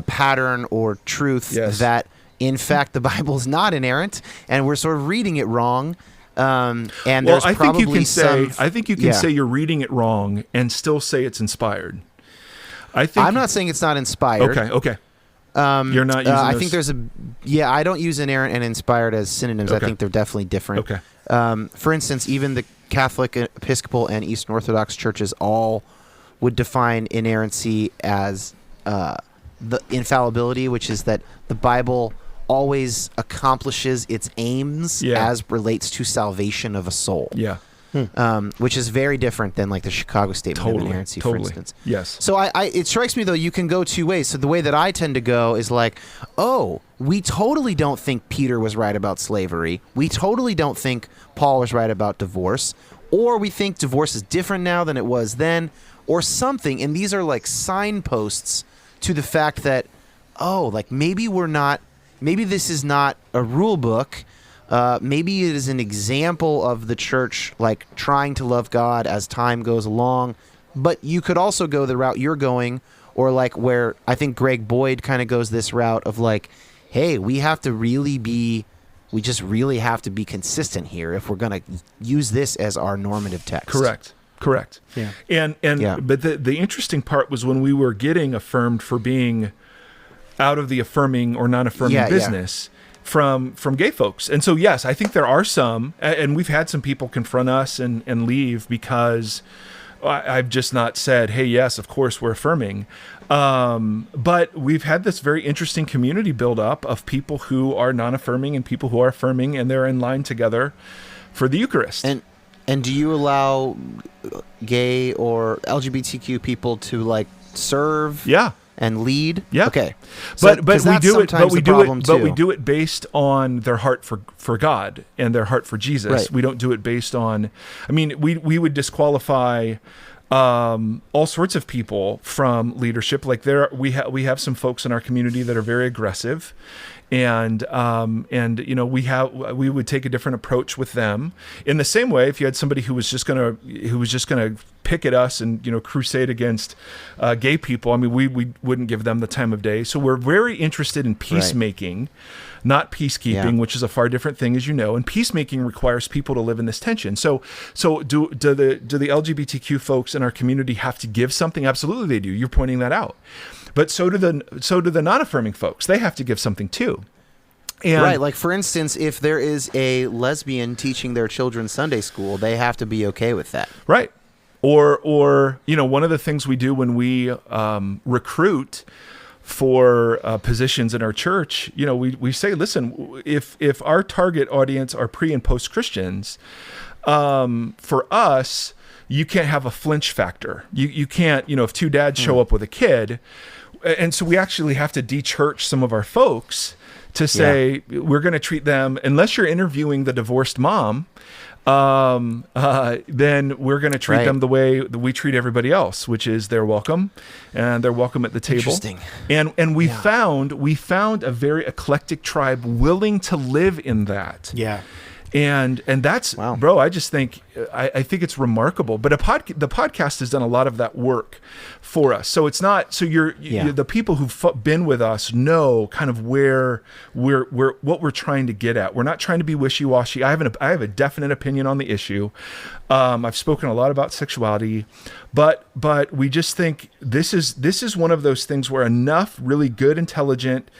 pattern or truth that, in fact, the Bible is not inerrant and we're sort of reading it wrong. And there's I probably think you can say you're reading it wrong and still say it's inspired. I'm not saying it's not inspired. Okay. You're not using I think there's I don't use inerrant and inspired as synonyms. Okay. I think they're definitely different. Okay. For instance, even the Catholic, Episcopal, and Eastern Orthodox churches all would define inerrancy as the infallibility, which is that the Bible always accomplishes its aims as relates to salvation of a soul. Yeah. Which is very different than like the Chicago Statement of Inerrancy, for instance. Yes. So it strikes me, though, you can go two ways. So the way that I tend to go is like, oh, we totally don't think Peter was right about slavery. We totally don't think Paul was right about divorce. Or we think divorce is different now than it was then, or something. And these are like signposts to the fact that, maybe this is not a rule book. Maybe it is an example of the church like trying to love God as time goes along, but you could also go the route you're going, or like where I think Greg Boyd kind of goes this route of like, hey, we just really have to be consistent here if we're going to use this as our normative text. Correct. Yeah. But the interesting part was when we were getting affirmed for being out of the affirming or non-affirming business. From gay folks. And so, yes, I think there are some, and we've had some people confront us and leave because I've just not said, hey, yes, of course, we're affirming. But we've had this very interesting community build up of people who are non-affirming and people who are affirming, and they're in line together for the Eucharist. And do you allow gay or LGBTQ people to like serve? Yeah. And lead? Yeah. Okay. But we do it based on their heart for God and their heart for Jesus. Right. We don't do it based on, we would disqualify all sorts of people from leadership. Like we have some folks in our community that are very aggressive, and we would take a different approach with them. In the same way, if you had somebody who was just gonna pick at us and crusade against gay people, we wouldn't give them the time of day. So we're very interested in peacemaking, not peacekeeping, which is a far different thing, as you know. And peacemaking requires people to live in this tension. So do the LGBTQ folks in our community have to give something? Absolutely, they do. You're pointing that out. But so do the non-affirming folks. They have to give something too. And right, like for instance, if there is a lesbian teaching their children Sunday school, they have to be okay with that. Right. Or one of the things we do when we recruit for positions in our church, we say, listen, if our target audience are pre and post Christians, for us, you can't have a flinch factor. You can't, if two dads show up with a kid, and so we actually have to de-church some of our folks to say we're going to treat them, unless you're interviewing the divorced mom, then we're going to treat them the way that we treat everybody else, which is they're welcome, and they're welcome at the table. Interesting. And we found a very eclectic tribe willing to live in that. Yeah. And that's, Wow. bro, I just think, I think it's remarkable. But the podcast has done a lot of that work for us. So it's not, so you're the people who've been with us know kind of where what we're trying to get at. We're not trying to be wishy-washy. I have a definite opinion on the issue. I've spoken a lot about sexuality, but we just think this is one of those things where enough really good, intelligent,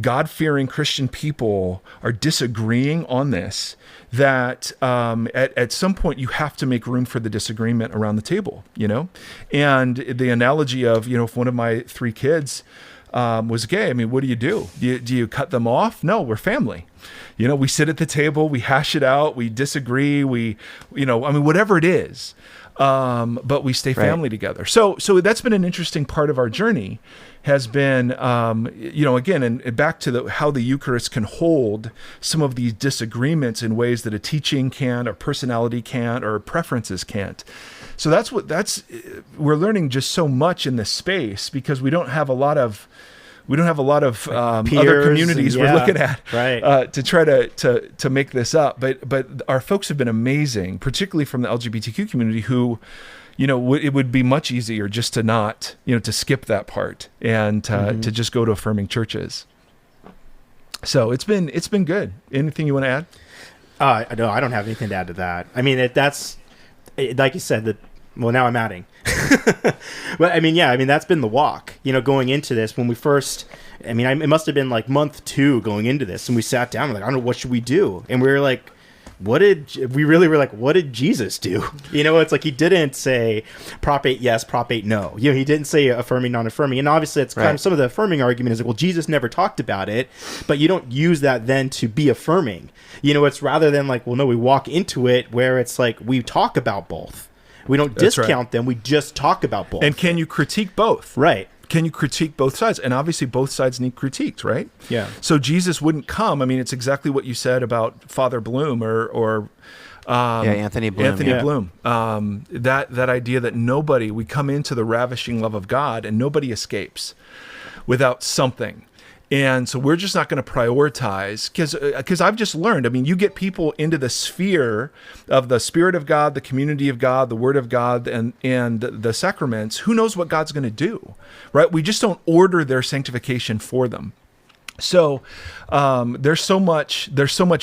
God-fearing Christian people are disagreeing on this, that at some point you have to make room for the disagreement around the table, And the analogy of, if one of my 3 kids was gay, I mean, what do you do? Do you cut them off? No, we're family. We sit at the table, we hash it out, we disagree, whatever it is. But we stay family together. So that's been an interesting part of our journey, has been, again, and back to how the Eucharist can hold some of these disagreements in ways that a teaching can't, or personality can't, or preferences can't. So we're learning just so much in this space, because we don't have a lot of other communities we're looking at to try to make this up. But our folks have been amazing, particularly from the LGBTQ community, who, it would be much easier just to not, to skip that part and to just go to affirming churches. So it's been good. Anything you want to add? No, I don't have anything to add to that. I mean, that's like you said, well, now I'm adding. But that's been the walk, going into this. When we first, it must have been like month 2 going into this, and we sat down, we're like, I don't know, what should we do? And we were like, what did Jesus do? It's like, he didn't say prop 8 yes, prop 8 no. He didn't say affirming, non-affirming. And obviously it's kind of some of the affirming argument is like, well, Jesus never talked about it, but you don't use that then to be affirming. It's rather than like, well, no, we walk into it where it's like, we talk about both. We don't discount them. We just talk about both. And can you critique both? Right. Can you critique both sides? And obviously both sides need critiqued, right? Yeah. So Jesus wouldn't come. It's exactly what you said about Father Bloom or Anthony Bloom. Anthony Bloom. That idea that we come into the ravishing love of God and nobody escapes without something. And so we're just not going to prioritize, because I've just learned, you get people into the sphere of the Spirit of God, the community of God, the Word of God, and the sacraments. Who knows what God's going to do, right? We just don't order their sanctification for them. So there's so much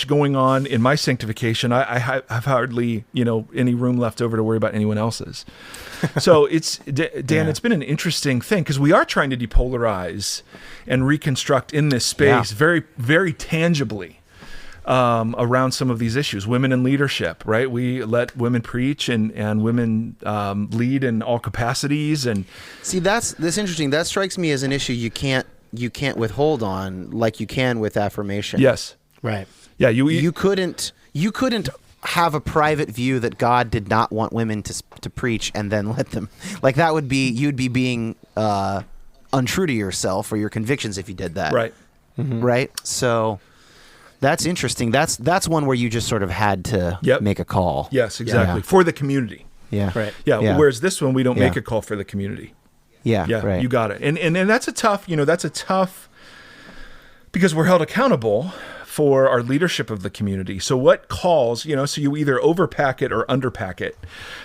going on in my sanctification. I have hardly, any room left over to worry about anyone else's. So it's, Dan, it's been an interesting thing, because we are trying to depolarize and reconstruct in this space very, very tangibly around some of these issues. Women in leadership, right? We let women preach and women lead in all capacities. And see, that's interesting. That strikes me as an issue you can't withhold on like you can with affirmation. Yes. Right. Yeah. You couldn't have a private view that God did not want women to preach and then let them, like, that would be, you'd be being untrue to yourself or your convictions if you did that. Right. Mm-hmm. Right. So that's interesting. That's one where you just sort of had to make a call. Yes, exactly. Yeah. For the community. Yeah. Right. Yeah. Whereas this one, we don't make a call for the community. Yeah. Yeah. Right. You got it. And that's a tough, because we're held accountable for our leadership of the community. So what calls, so you either overpack it or underpack it.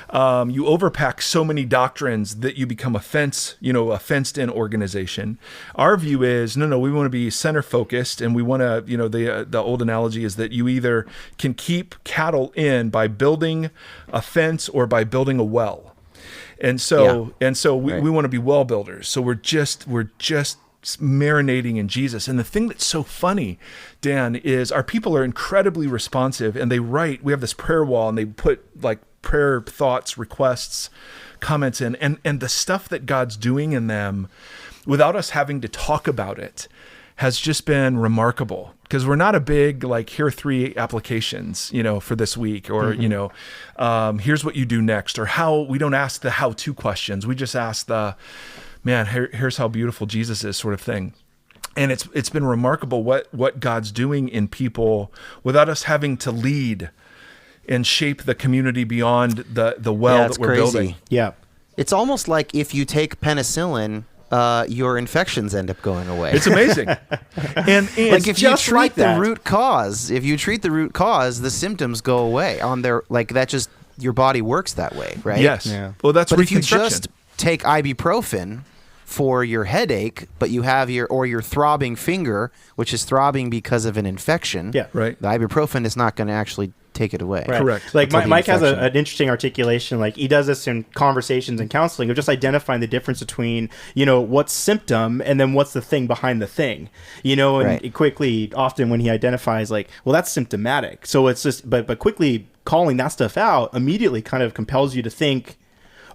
You overpack so many doctrines that you become a fenced-in organization. Our view is, no, we want to be center-focused, and we want to, the old analogy is that you either can keep cattle in by building a fence or by building a well. And so we want to be well builders. So we're just marinating in Jesus. And the thing that's so funny, Dan, is our people are incredibly responsive, and they write. We have this prayer wall, and they put like prayer thoughts, requests, comments in, and the stuff that God's doing in them without us having to talk about it has just been remarkable, because we're not a big, like, here are 3 applications, for this week, or, here's what you do next, or how. We don't ask the how-to questions. We just ask the, man, here's how beautiful Jesus is, sort of thing. And it's been remarkable what God's doing in people without us having to lead and shape the community beyond the well that we're building. Yeah. It's almost like if you take penicillin your infections end up going away. It's amazing. And like if you just treat like the that. root cause, the symptoms go away on their that just your body works that way, right? yes. Yeah. Well, that's But if you Reconstruction. just take ibuprofen for your headache, but you have your throbbing finger, which is throbbing because of an infection, Yeah. Right. the ibuprofen is not going to actually take it away. Right. Correct. Like Until the Mike has infection. an interesting articulation. Like he does this in conversations and counseling of just identifying the difference between, what's symptom and then what's the thing behind the thing, and Right. it quickly, often when he identifies like, well, that's symptomatic. So it's just, but quickly calling that stuff out immediately kind of compels you to think,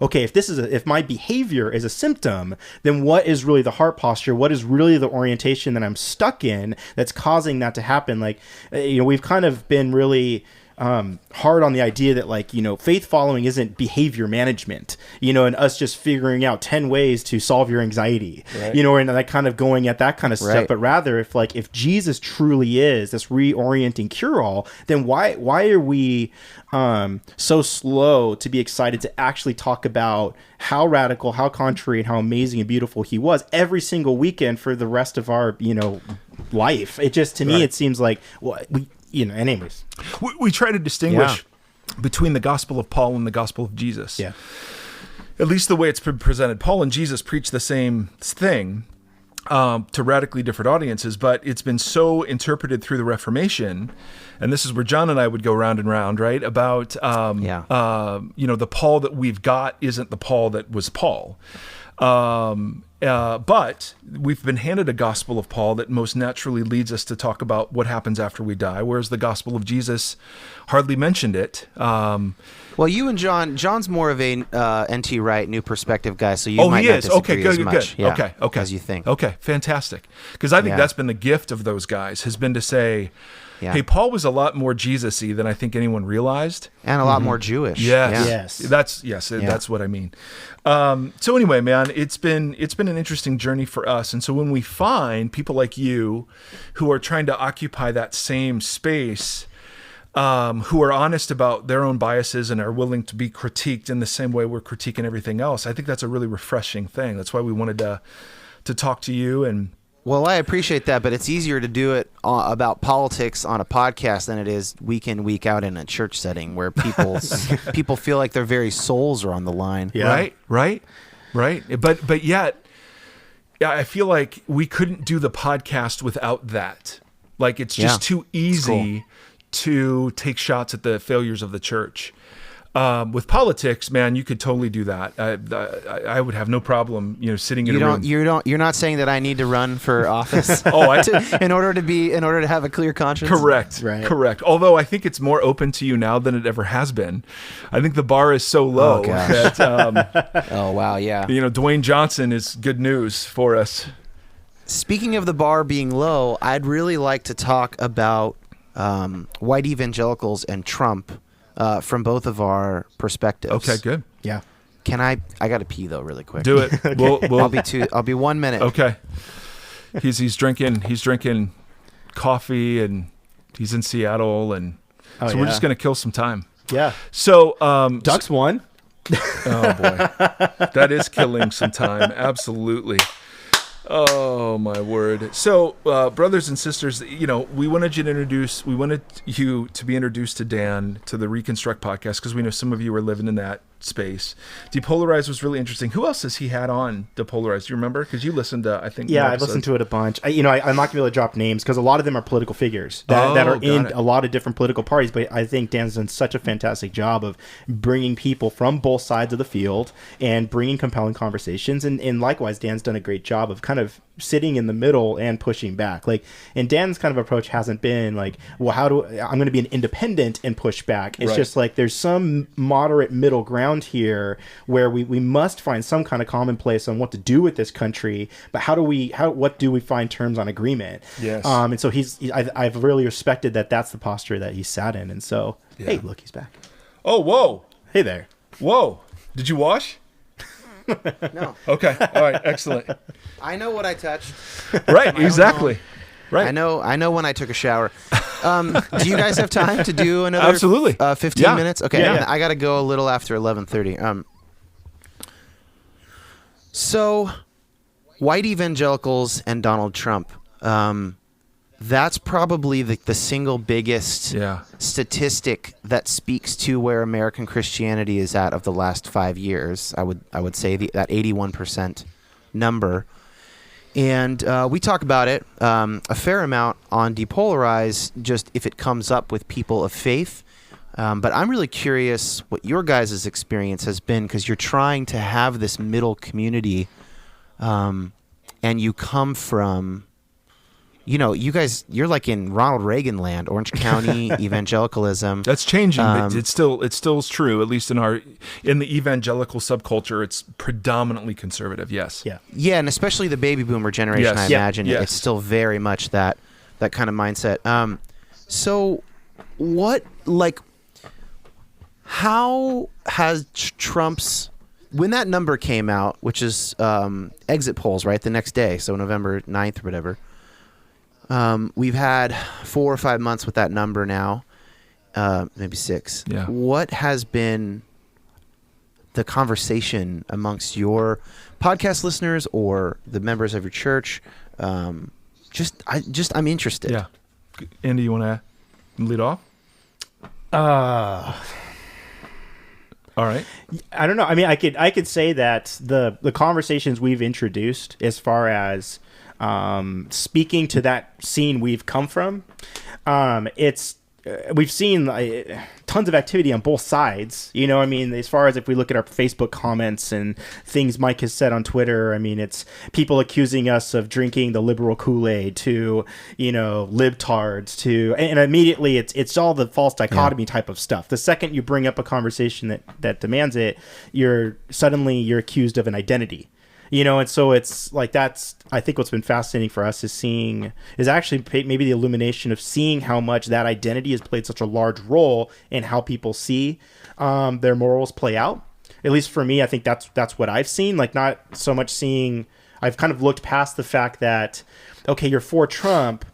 okay, if my behavior is a symptom, then what is really the heart posture? What is really the orientation that I'm stuck in that's causing that to happen? Like, we've kind of been really hard on the idea that faith following isn't behavior management, and us just figuring out 10 ways to solve your anxiety, Right. And that kind of going at that kind of stuff. Right. But rather if Jesus truly is this reorienting cure-all, then why are we so slow to be excited to actually talk about how radical, how contrary, and how amazing and beautiful he was every single weekend for the rest of our, life? It just, to me, Right. it seems like, and anyways. We try to distinguish between the gospel of Paul and the gospel of Jesus. Yeah. At least the way it's been presented. Paul and Jesus preach the same thing to radically different audiences, but it's been so interpreted through the Reformation, and this is where John and I would go round and round, right? About, the Paul that we've got isn't the Paul that was Paul. But we've been handed a gospel of Paul that most naturally leads us to talk about what happens after we die, whereas the gospel of Jesus hardly mentioned it. Well, you and John's more of a N.T. Wright, New Perspective guy, so you might he not is. disagree Okay, good, as good, much. good. Yeah, Okay. as you think. Okay, fantastic. Because I think Yeah. that's been the gift of those guys, has been to say, Yeah. hey, Paul was a lot more Jesus-y than I think anyone realized. And a lot more Jewish. Yes. Yeah. Yes. That's what I mean. So anyway, man, it's been an interesting journey for us. And so when we find people like you who are trying to occupy that same space, who are honest about their own biases and are willing to be critiqued in the same way we're critiquing everything else, I think that's a really refreshing thing. That's why we wanted to talk to you. And Well, I appreciate that, but it's easier to do it about politics on a podcast than it is week in, week out in a church setting where people feel like their very souls are on the line. Yeah. Right. But yet, I feel like we couldn't do the podcast without that. Like it's just too easy to take shots at the failures of the church. With politics, man, you could totally do that. I would have no problem, sitting in a room. You're not saying that I need to run for office. In order to have a clear conscience. Correct. Right. Correct. Although I think it's more open to you now than it ever has been. I think the bar is so low Oh, gosh. that Oh wow, yeah. Dwayne Johnson is good news for us. Speaking of the bar being low, I'd really like to talk about white evangelicals and Trump from both of our perspectives. Okay, good. Yeah. Can I got to pee though really quick. Do it. Okay. I'll be 1 minute. Okay. He's drinking coffee and he's in Seattle and so we're just going to kill some time. Yeah. So Ducks won. Oh boy. That is killing some time. Absolutely. Oh my word. So brothers and sisters, we wanted you to be introduced to Dan, to the Reconstruct podcast, because we know some of you are living in that space. Depolarized was really interesting. Who else has he had on Depolarized? Do you remember? Because you listened to, I think. Yeah, I've listened to it a bunch. I'm not going to be able to drop names because a lot of them are political figures that are in a lot of different political parties. But I think Dan's done such a fantastic job of bringing people from both sides of the field and bringing compelling conversations. And likewise, Dan's done a great job of kind of sitting in the middle and pushing back. And Dan's kind of approach hasn't been like, well, I'm going to be an independent and push back. It's just like there's some moderate middle ground here where we must find some kind of commonplace on what to do with this country, but what do we find terms on agreement? Yes. And so I've really respected that that's the posture that he sat in. And so, hey, look, he's back. Oh, whoa. Hey there. Whoa. Did you wash? No. Okay. All right. Excellent. I know what I touched. Right. Exactly. Right. I know when I took a shower. Do you guys have time to do another Absolutely. 15 minutes? Okay. Yeah. I got to go a little after 11:30. So white evangelicals and Donald Trump. That's probably the single biggest statistic that speaks to where American Christianity is at of the last 5 years. I would say that 81% number. And we talk about it a fair amount on Depolarized, just if it comes up with people of faith. But I'm really curious what your guys' experience has been, because you're trying to have this middle community, and you come from, you guys, you're like in Ronald Reagan land, Orange County evangelicalism. That's changing, but it still is true. At least in the evangelical subculture, it's predominantly conservative. Yes. Yeah, and especially the baby boomer generation. I imagine it's still very much that kind of mindset. So, what how has Trump's, when that number came out, which is exit polls, right, the next day, so November 9th or whatever. We've had 4 or 5 months with that number now, maybe 6. Yeah. What has been the conversation amongst your podcast listeners or the members of your church? I'm interested. Yeah. Andy, you want to lead off? All right. I don't know. I mean, I could say that the conversations we've introduced, as far as speaking to that scene we've come from, we've seen tons of activity on both sides. I mean, as far as if we look at our Facebook comments and things Mike has said on Twitter, I mean, it's people accusing us of drinking the liberal Kool-Aid to, libtards and immediately it's all the false dichotomy type of stuff. The second you bring up a conversation that demands it, you're accused of an identity. And so it's like, that's, I think what's been fascinating for us is actually maybe the illumination of seeing how much that identity has played such a large role in how people see their morals play out. At least for me, I think that's what I've seen. Like, not so much seeing, I've kind of looked past the fact that, okay, you're for Trump,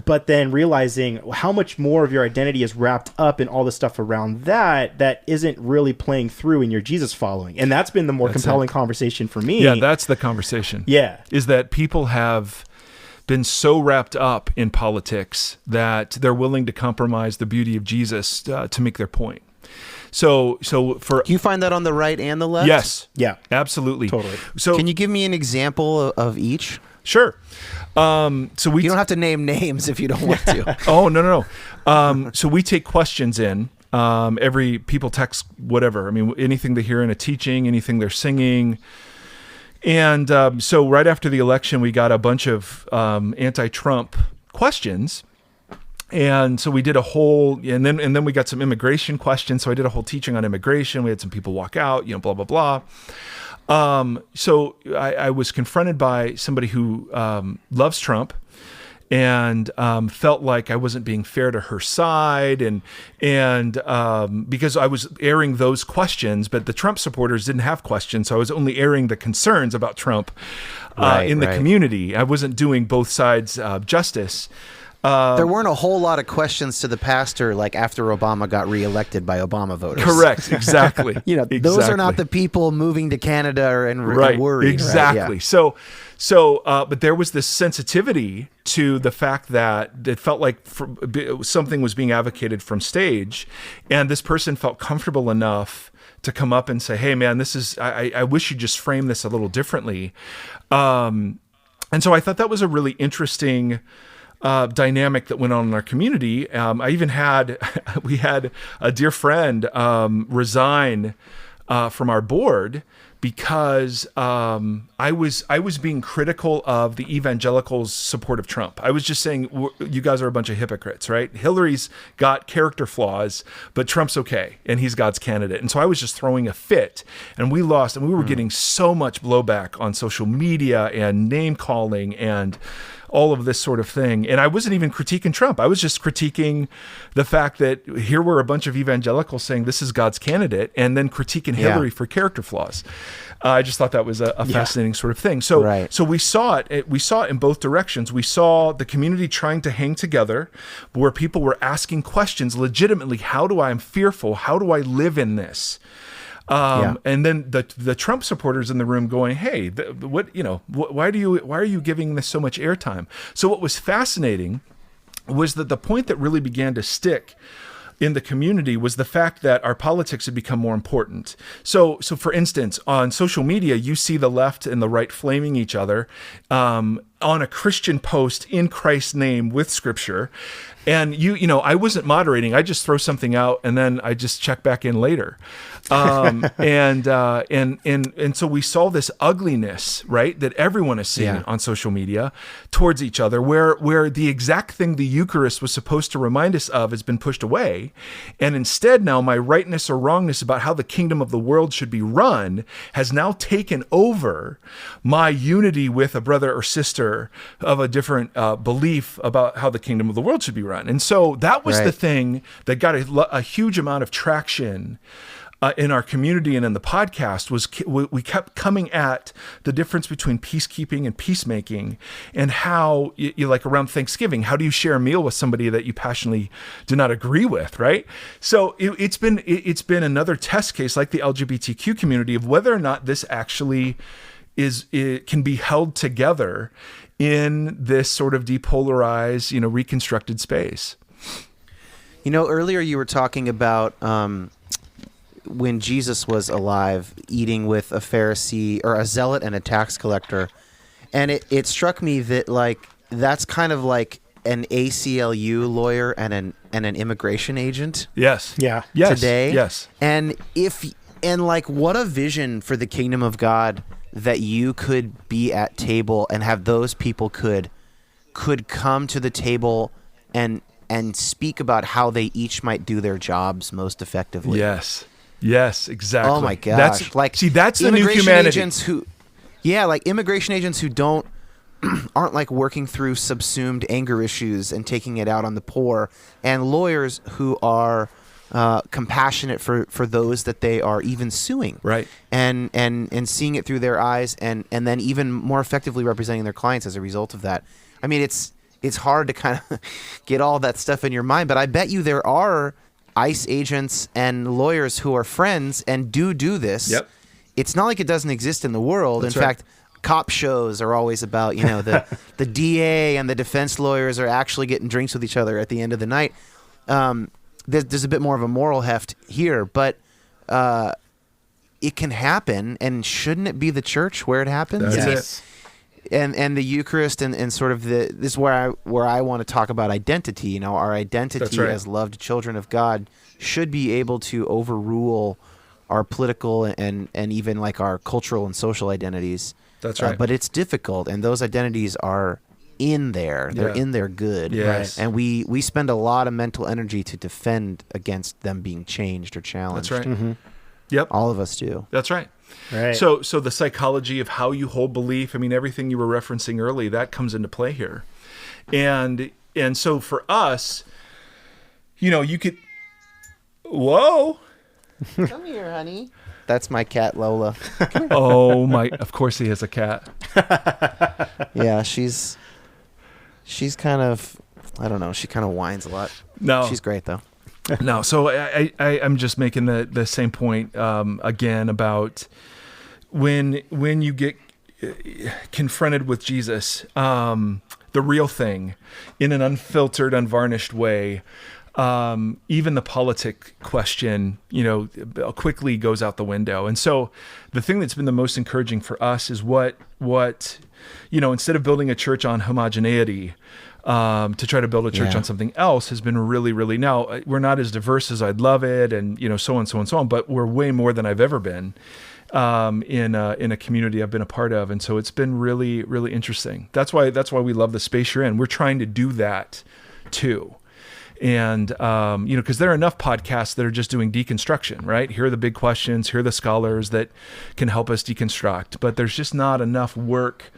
but then realizing how much more of your identity is wrapped up in all the stuff around that isn't really playing through in your Jesus following. And that's been the more compelling conversation for me. Yeah, that's the conversation. Yeah. Is that people have been so wrapped up in politics that they're willing to compromise the beauty of Jesus to make their point. So for... Do you find that on the right and the left? Yes. Yeah. Absolutely. Totally. So can you give me an example of each? Sure. You don't have to name names if you don't want to. Oh, no. So we take questions in. People text whatever. I mean, anything they hear in a teaching, anything they're singing. And so right after the election, we got a bunch of anti-Trump questions. And so we did a whole, and then we got some immigration questions. So I did a whole teaching on immigration. We had some people walk out, blah, blah, blah. So I was confronted by somebody who loves Trump and felt like I wasn't being fair to her side, and because I was airing those questions, but the Trump supporters didn't have questions, so I was only airing the concerns about Trump in the community. I wasn't doing both sides justice. There weren't a whole lot of questions to the pastor, like after Obama got reelected by Obama voters. Correct, exactly. Those are not the people moving to Canada and worried. Exactly. Right? Yeah. So, but there was this sensitivity to the fact that it felt like something was being advocated from stage, and this person felt comfortable enough to come up and say, "Hey, man, this is. I wish you just frame this a little differently." And so I thought that was a really interesting dynamic that went on in our community. We had a dear friend resign from our board because I was being critical of the evangelicals' support of Trump. I was just saying, you guys are a bunch of hypocrites, right? Hillary's got character flaws, but Trump's okay, and he's God's candidate. And so I was just throwing a fit, and we lost, and we were getting so much blowback on social media and name calling and all of this sort of thing. And I wasn't even critiquing Trump. I was just critiquing the fact that here were a bunch of evangelicals saying this is God's candidate, and then critiquing Hillary for character flaws. I just thought that was a fascinating sort of thing. So, so we saw it. We saw it in both directions. We saw the community trying to hang together, where people were asking questions legitimately. I'm fearful. How do I live in this? And then the Trump supporters in the room going, "Hey, why are you giving this so much airtime?" So what was fascinating was that the point that really began to stick in the community was the fact that our politics had become more important. So for instance, on social media, you see the left and the right flaming each other on a Christian post in Christ's name with scripture. And I wasn't moderating. I just throw something out and then I just check back in later. And so we saw this ugliness, right, that everyone is seeing on social media towards each other, where the exact thing the Eucharist was supposed to remind us of has been pushed away. And instead now my rightness or wrongness about how the kingdom of the world should be run has now taken over my unity with a brother or sister of a different belief about how the kingdom of the world should be run. And so that was the thing that got a huge amount of traction in our community and in the podcast. Was we kept coming at the difference between peacekeeping and peacemaking, and how you like around Thanksgiving, how do you share a meal with somebody that you passionately do not agree with, right? So it's been another test case, like the LGBTQ community, of whether or not this actually can be held together in this sort of depolarized, reconstructed space. Earlier you were talking about when Jesus was alive, eating with a Pharisee or a zealot and a tax collector. And it struck me that that's kind of like an ACLU lawyer and an immigration agent. Yes. Yeah. Yes. Today. Yes. And what a vision for the kingdom of God, that you could be at table and have those people could come to the table and speak about how they each might do their jobs most effectively. Yes, exactly. Oh my gosh. That's the new humanity. Immigration agents who aren't working through subsumed anger issues and taking it out on the poor, and lawyers who are compassionate for those that they are even suing, right? And seeing it through their eyes, and then even more effectively representing their clients as a result of that. I mean, it's hard to kind of get all that stuff in your mind, but I bet you there are ICE agents and lawyers who are friends and do this. Yep. It's not like it doesn't exist in the world. That's in right. fact, cop shows are always about, the DA and the defense lawyers are actually getting drinks with each other at the end of the night. There's a bit more of a moral heft here, but it can happen, and shouldn't it be the church where it happens? That's it. And the Eucharist and sort of this is where I want to talk about identity. Our identity as loved children of God should be able to overrule our political and even our cultural and social identities. That's right. But it's difficult, and those identities are in there. They're in there good. Yes. And we spend a lot of mental energy to defend against them being changed or challenged. That's right. Mm-hmm. Yep. All of us do. That's right. Right. So the psychology of how you hold belief, I mean, everything you were referencing early, that comes into play here. And so for us, you could, whoa. Come here, honey. That's my cat, Lola. Oh my, of course he has a cat. Yeah, she's kind of, I don't know, she kind of whines a lot. No. She's great though. No, so I'm just making the same point again about when you get confronted with Jesus, the real thing, in an unfiltered, unvarnished way, even the politic question, quickly goes out the window. And so the thing that's been the most encouraging for us is what instead of building a church on homogeneity, to try to build a church on something else has been really, really, now we're not as diverse as I'd love it. And, so on, so on, so on, but we're way more than I've ever been, in a community I've been a part of. And so it's been really, really interesting. That's why we love the space you're in. We're trying to do that too. And, because there are enough podcasts that are just doing deconstruction, right? Here are the big questions. Here are the scholars that can help us deconstruct, but there's just not enough work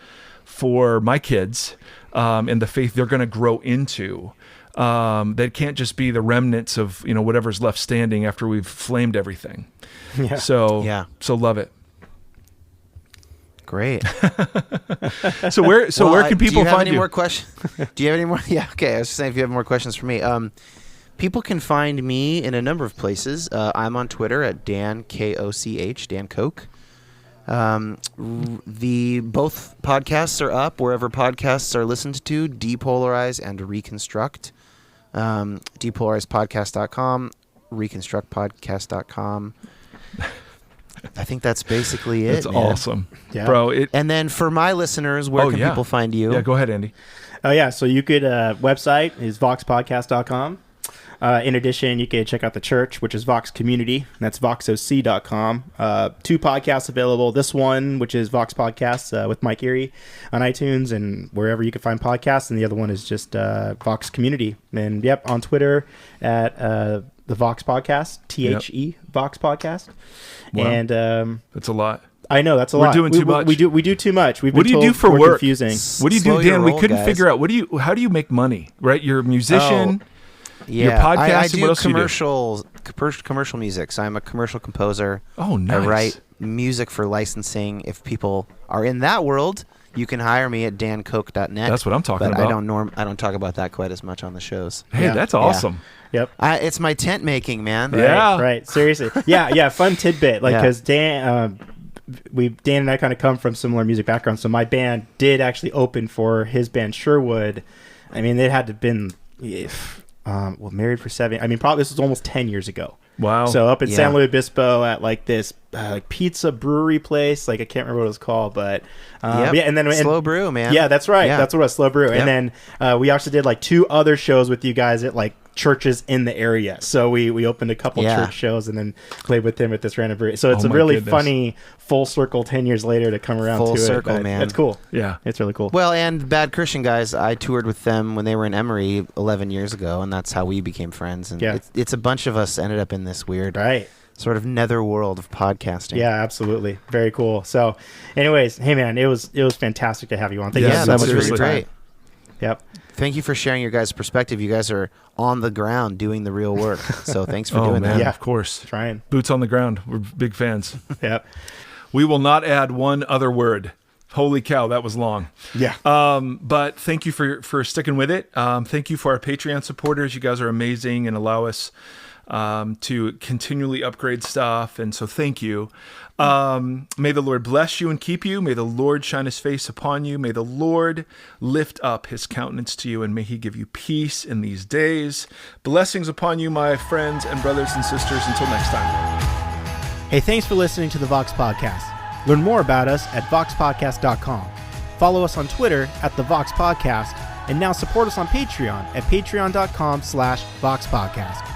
for my kids, and the faith they're going to grow into, that can't just be the remnants of, whatever's left standing after we've flamed everything. Yeah. So love it. Great. So where can people find you? Do you have any more questions? Do you have any more? Yeah. Okay. I was just saying, if you have more questions for me, People can find me in a number of places. I'm on Twitter at Dan Koch, Dan Koch. Both podcasts are up wherever podcasts are listened to. Depolarize and Reconstruct. Depolarizedpodcast.com, reconstructpodcast.com. I think that's basically it. That's awesome. Yeah. Bro. And then for my listeners, where can people find you? Yeah, go ahead, Andy. Oh, yeah. So you could, website is voxpodcast.com. In addition, you can check out the church, which is Vox Community. That's voxoc.com. 2 podcasts available. This one, which is Vox Podcasts with Mike Erre on iTunes and wherever you can find podcasts. And the other one is just Vox Community. And, yep, on Twitter at the Vox Podcast, THE Vox Podcast. Wow. And that's a lot. I know that's a lot. We're doing too much. We do too much. What do you do for work? Confusing. What do you Slow do, your Dan? We roll, couldn't guys. figure out. How do you make money? Right, you're a musician. Yeah, Your podcast. I do what else commercial music. So I'm a commercial composer. Oh, nice. I write music for licensing. If people are in that world, you can hire me at dankoch.net. That's what I'm talking but about. I don't talk about that quite as much on the shows. Hey, that's awesome. Yep. It's my tent making, man. Yeah. Right. Seriously. Yeah. Fun tidbit. Because Dan and I kind of come from similar music backgrounds. So my band did actually open for his band Sherwood. I mean, it had to have been married for 7. I mean, probably this was almost 10 years ago. Wow. So up in San Luis Obispo at this pizza brewery place. I can't remember what it was called, but and then Slow Brew, man. Yeah, that's right. Yeah. That's what it was, Slow Brew. Yep. And then we also did 2 other shows with you guys at churches in the area. So we opened a couple church shows and then played with him at this random brewery. So it's a really funny full circle 10 years later to come around Full to circle, it. man. It's cool. Yeah. It's really cool. Well, and Bad Christian Guys, I toured with them when they were in Emory 11 years ago, and that's how we became friends. And it's a bunch of us ended up in this weird sort of netherworld of podcasting. Yeah, absolutely. Very cool. So anyways, hey man, it was fantastic to have you on. Thank you so that much was for really your time. great. Yep. Thank you for sharing your guys' perspective. You guys are on the ground doing the real work. So thanks for doing that. Yeah, of course. Trying. Boots on the ground. We're big fans. Yep. We will not add one other word. Holy cow, that was long. Yeah. But thank you for sticking with it. Thank you for our Patreon supporters. You guys are amazing and allow us to continually upgrade stuff. And so thank you. May the Lord bless you and keep you. May the Lord shine his face upon you. May the Lord lift up his countenance to you, and may he give you peace in these days. Blessings upon you, my friends and brothers and sisters. Until next time. Hey, thanks for listening to the Vox Podcast. Learn more about us at voxpodcast.com. Follow us on Twitter at the Vox Podcast, and now support us on Patreon at patreon.com/voxpodcast.